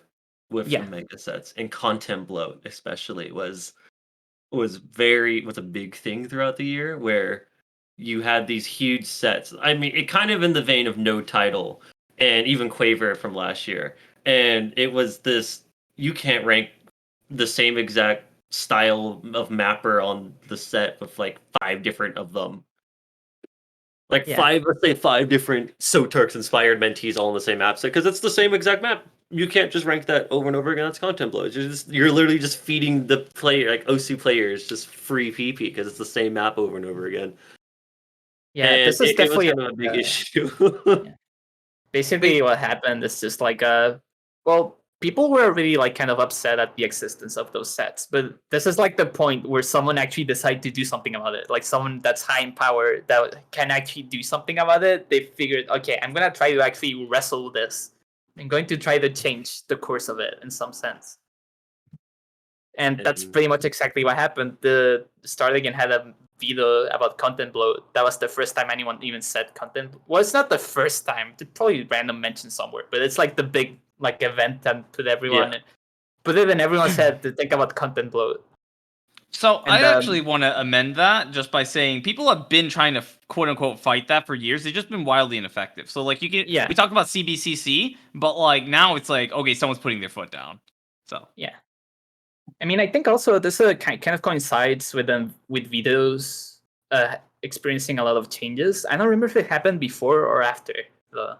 with Yeah. the mega sets, and content bloat especially was a big thing throughout the year, where you had these huge sets. I mean, it kind of in the vein of No Title and even Quaver from last year, and it was this, you can't rank the same exact style of mapper on the set with like 5 different of them. Like Yeah. let's say 5 different Soturks inspired mentees all in the same map set, because it's the same exact map. You can't just rank that over and over again. That's content bloat. You're literally just feeding the player, like OSU players, just free PP because it's the same map over and over again. Yeah, And this is definitely it was kind of a big issue. basically what happened is just like well, people were really like kind of upset at the existence of those sets, but this is like the point where someone actually decided to do something about it. Like someone that's high in power that can actually do something about it. They figured, okay, I'm gonna try to actually wrestle with this. I'm going to try to change the course of it in some sense. And that's pretty much exactly what happened. The Start Again had a veto about content bloat. That was the first time anyone even said content. Well, it's not the first time. It's probably random mention somewhere, but it's like the big like event that put everyone in. Put it in everyone's head to think about content bloat. So And, I actually want to amend that just by saying people have been trying to quote unquote fight that for years. They've just been wildly ineffective. So like we talked about CBCC, but like now it's like, okay, someone's putting their foot down. So Yeah. I mean, I think also this kind of coincides with Vito's experiencing a lot of changes. I don't remember if it happened before or after. The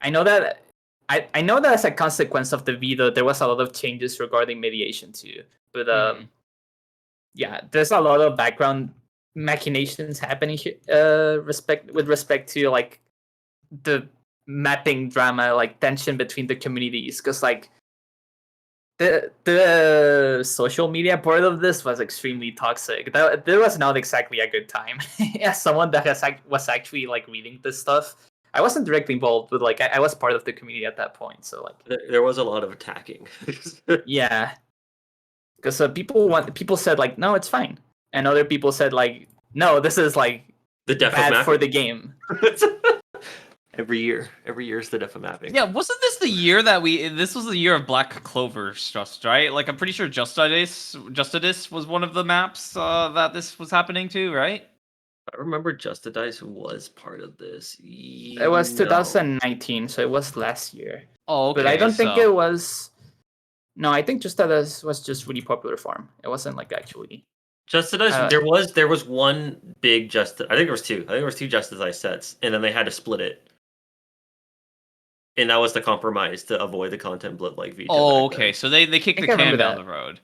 I know that I know that as a consequence of the Vito, there was a lot of changes regarding mediation too. But yeah, there's a lot of background machinations happening here, with respect to like the mapping drama, like tension between the communities, because like the social media part of this was extremely toxic. There was not exactly a good time. As someone that was actually like reading this stuff, I wasn't directly involved, but like I was part of the community at that point. So like There was a lot of attacking. yeah, because people said like no, it's fine, and other people said like no, this is like The death of bad for mapping. the game. Every year is the death of mapping. yeah, wasn't this the year that this was the year of Black Clover Trust, right? Like I'm pretty sure Justadis was one of the maps that this was happening to, right? I remember Justice was part of this. It was 2019, so it was last year. Oh, okay. But I don't think so- it was. No, I think just that was just really popular farm. It wasn't like actually. Justice, Uh, there was one big Justice. I think there was two. I think there was two Justice sets, and then they had to split it. And that was the compromise to avoid the content bloat like Vita. Oh, back okay. then. So they kicked the think I can remember down that. the road.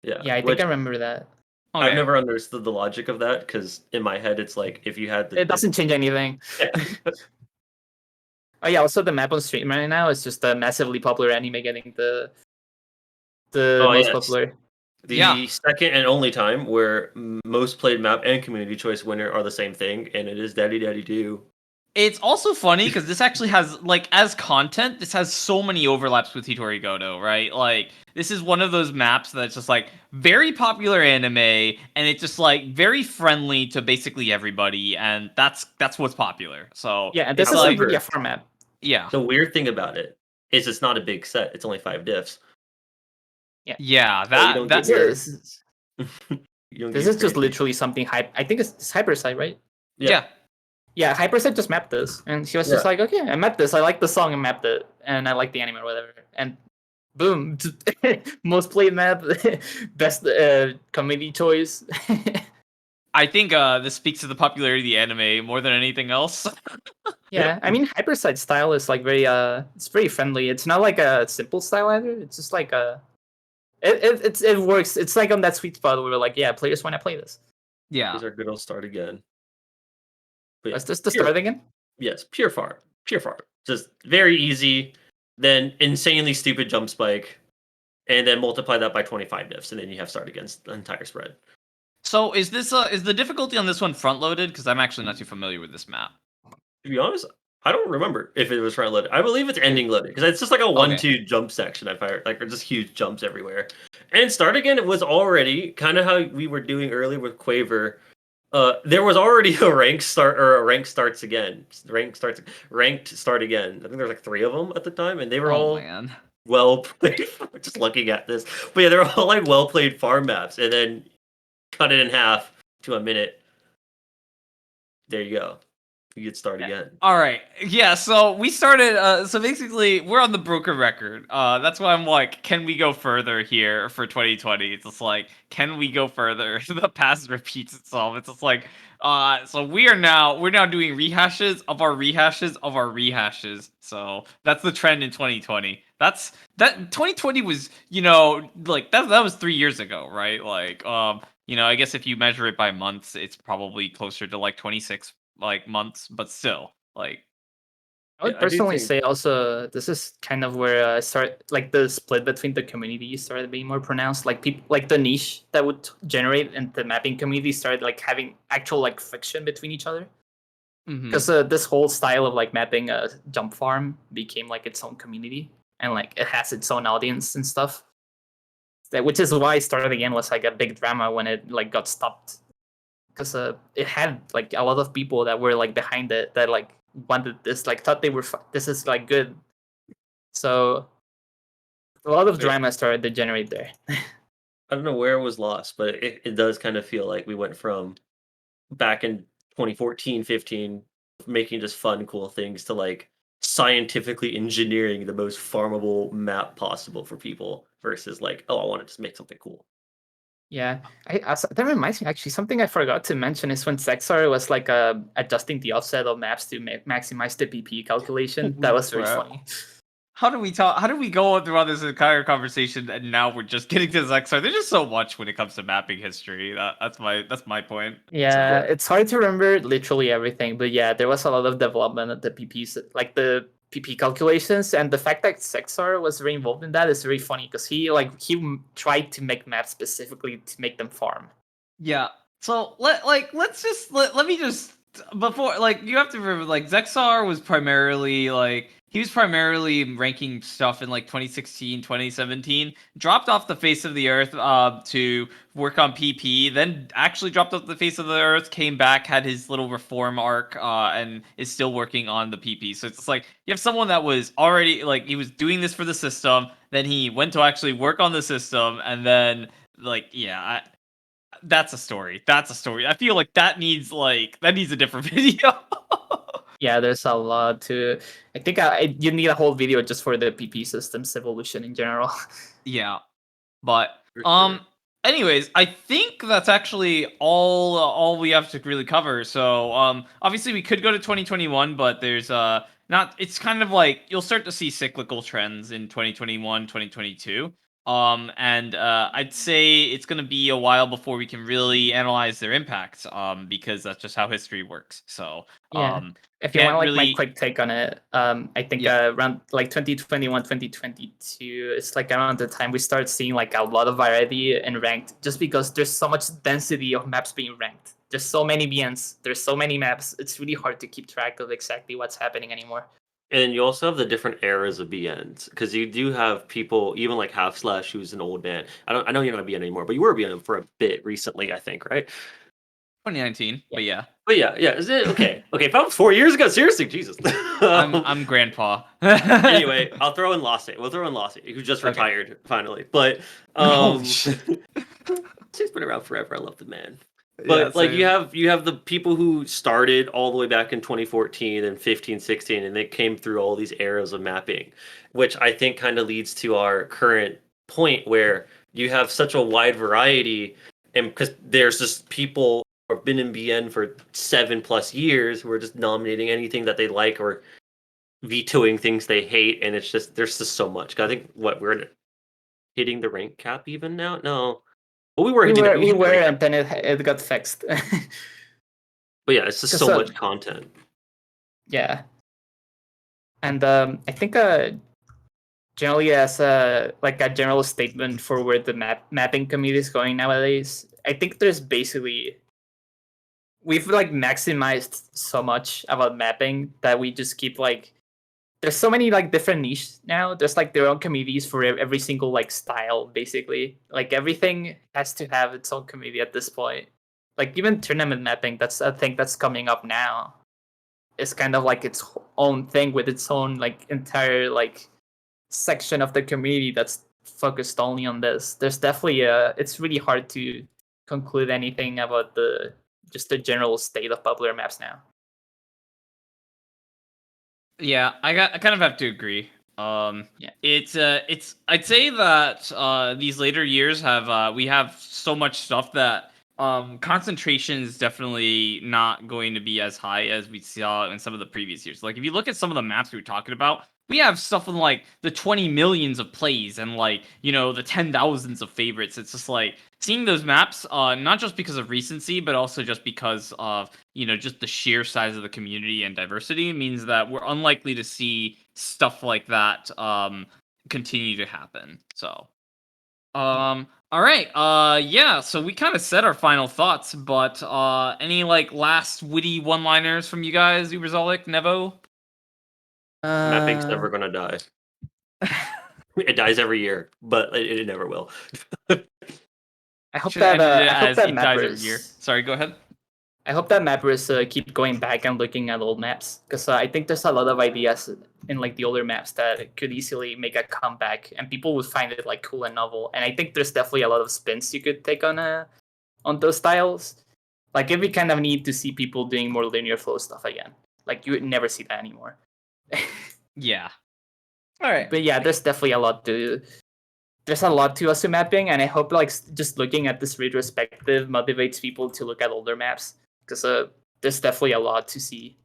Yeah, Yeah, I think which I remember that. Okay. I've never understood the logic of that because in my head it's like if you had the It doesn't change anything. Yeah. Oh yeah, also the map on stream right now is just a massively popular anime getting the Oh, most yes. popular. The Yeah. second and only time where most played map and community choice winner are the same thing, and it is Daddy Daddy Do. It's also funny because this actually has, like, as content, this has so many overlaps with Hitori Goto, right? Like, this is one of those maps that's just, like, very popular anime, and it's just, like, very friendly to basically everybody, and that's what's popular. So, Yeah, and this it's is like, really a farm map. yeah. The weird thing about it is it's not a big set. It's only 5 diffs. Yeah, So you don't get This your- is You don't this get is just crazy. literally something hype. I think it's Hyperside, right? Yeah. Yeah, Hyperside just mapped this, and she was just like, okay, I mapped this. I like the song and mapped it, and I like the anime or whatever. And boom, most played map, best comedy choice. I think this speaks to the popularity of the anime more than anything else. Yeah, I mean Hyperside style is like very it's very friendly. It's not like a simple style either. It's just like it works. It's like on that sweet spot where we're like, yeah, players want to play this. Yeah. Here's our good old start again. But Is this the pure- start again? Yes, pure farm. Just very easy, then insanely stupid jump spike, and then multiply that by 25 diffs, and then you have start against the entire spread. So is the difficulty on this one front loaded? Because I'm actually not too familiar with this map. To be honest, I don't remember if it was front loaded. I believe it's ending loaded because it's just like a 1-2 jump section. I fired like just huge jumps everywhere. And start again, it was already kind of how we were doing earlier with Quaver. There was already a ranked start or a ranked starts again. Ranked start again. I think there's like 3 of them at the time, and they were all man. well played. Just looking at this, but yeah, they're all like well played farm maps, and then cut it in half to a minute. There you go. You get start again. All right. Yeah, so we started so basically we're on the broken record. That's why I'm like, can we go further here for 2020? It's just like, can we go further? The past repeats itself. It's just like so we're now doing rehashes of our rehashes of our rehashes. So that's the trend in 2020. That 2020 was, like that was 3 years ago, right? Like I guess if you measure it by months, it's probably closer to like 26 like months, but still, like I would Yeah, I do personally think- say also this is kind of where the split between the communities started being more pronounced. Like people like the niche that would generate and the mapping community started like having actual like friction between each other. Because this whole style of like mapping a jump farm became like its own community and like it has its own audience and stuff. Which is why Started Again was like a big drama when it like got stopped. Because it had like a lot of people that were like behind it that like wanted this, like thought they were this is like good. So a lot of drama started to generate there. I don't know where it was lost, but it does kind of feel like we went from back in 2014, 15, making just fun, cool things to like scientifically engineering the most farmable map possible for people. versus like, oh, I want to just make something cool. Yeah, that reminds me actually something I forgot to mention is when Zexar was like adjusting the offset of maps to maximize the PP calculation. That was very Crap. funny. How do we talk? How do we go throughout this entire conversation, and now we're just getting to Zexar? There's just so much when it comes to mapping history. That's my point. Yeah, So- it's hard to remember literally everything, but yeah, there was a lot of development of the PPs, like the PP calculations, and the fact that Zexar was very involved in that is very funny because he tried to make maps specifically to make them farm. Yeah. So let me just before like you have to remember like Zexar was primarily like he was primarily ranking stuff in like 2016, 2017, dropped off the face of the earth to work on PP, then actually dropped off the face of the earth, came back, had his little reform arc and is still working on the PP. So it's like you have someone that was already like he was doing this for the system, then he went to actually work on the system and then like yeah, that's a story. That's a story. I feel like that needs a different video. Yeah, there's a lot to. I think you need a whole video just for the PP system's evolution in general. Yeah. But For sure. anyways, I think that's actually all we have to really cover. So obviously we could go to 2021, but there's not it's kind of like you'll start to see cyclical trends in 2021, 2022. And I'd say it's going to be a while before we can really analyze their impact because that's just how history works. So Yeah. If you want can't like my really quick take on it, I think Yeah. around like 2021, 2022, it's like around the time we start seeing like a lot of variety in ranked, just because there's so much density of maps being ranked. There's so many BNs, there's so many maps. It's really hard to keep track of exactly what's happening anymore. And you also have the different eras of BNs because you do have people, even like Half Slash, who's an old man. I know you're not a BN anymore, but you were a BN for a bit recently, I think, right? 2019, but yeah. But yeah, is it okay? Okay, if I was 4 years ago, seriously, Jesus. I'm grandpa. Anyway, I'll throw in Lassie. We'll throw in Lassie, who just Okay. retired finally. But Holy shit. Lassie's been around forever. I love the man. Yeah, But like same. you have the people who started all the way back in 2014 and 15, 16, and they came through all these eras of mapping, which I think kind of leads to our current point where you have such a wide variety, and because there's just people who have been in BN for 7+ years who are just nominating anything that they like or vetoing things they hate, and it's just there's just so much. 'Cause I think what we're hitting the rank cap even now. No, well, we were We hitting were, we hitting the were, rank cap. and then it got fixed. But yeah, it's just 'Cause, so much content. Yeah, and I think generally as a general statement for where the mapping community is going nowadays, I think there's basically we've like maximized so much about mapping that we just keep like there's so many like different niches now. There's like their own communities for every single like style basically. Like everything has to have its own community at this point. Like even tournament mapping, that's a thing that's coming up now. It's kind of like its own thing with its own like entire like section of the community that's focused only on this. There's definitely it's really hard to conclude anything about the general state of popular maps now. Yeah, I kind of have to agree. Yeah. It's I'd say that these later years have we have so much stuff that concentration is definitely not going to be as high as we saw in some of the previous years. Like if you look at some of the maps we were talking about, we have stuff in like the 20 millions of plays and like the 10,000s of favorites. It's just like seeing those maps, not just because of recency, but also just because of just the sheer size of the community and diversity means that we're unlikely to see stuff like that continue to happen. So all right. Yeah, so we kind of said our final thoughts, but any like last witty one-liners from you guys, Uberzolic, Nevo? Mapping's never gonna die. It dies every year, but it never will. I hope Should that end it I hope as that it dies every year. mappers Sorry, go ahead. I hope that mappers keep going back and looking at old maps because I think there's a lot of ideas in like the older maps that could easily make a comeback and people would find it like cool and novel. And I think there's definitely a lot of spins you could take on those styles. Like it'd be kind of neat to see people doing more linear flow stuff again. Like you would never see that anymore. Yeah. All right. But yeah, there's definitely a lot to there's a lot to us mapping, and I hope like just looking at this retrospective motivates people to look at older maps because there's definitely a lot to see.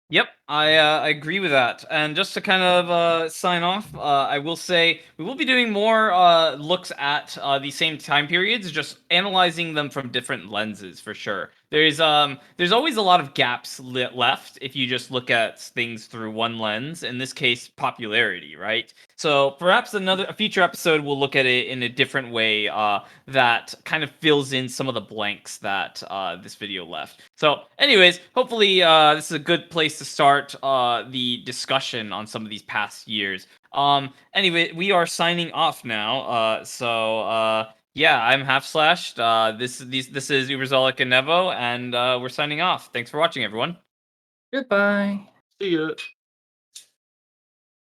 Yep, I agree with that. And just to kind of sign off, I will say we will be doing more looks at the same time periods, just analyzing them from different lenses for sure. There's always a lot of gaps left if you just look at things through one lens. In this case, popularity, right? So perhaps a future episode will look at it in a different way that kind of fills in some of the blanks that this video left. So, anyways, hopefully this is a good place to start the discussion on some of these past years. Anyway, we are signing off now. Yeah, I'm Half Slashed. This is Uberzolic and Nevo, and we're signing off. Thanks for watching, everyone. Goodbye. See ya.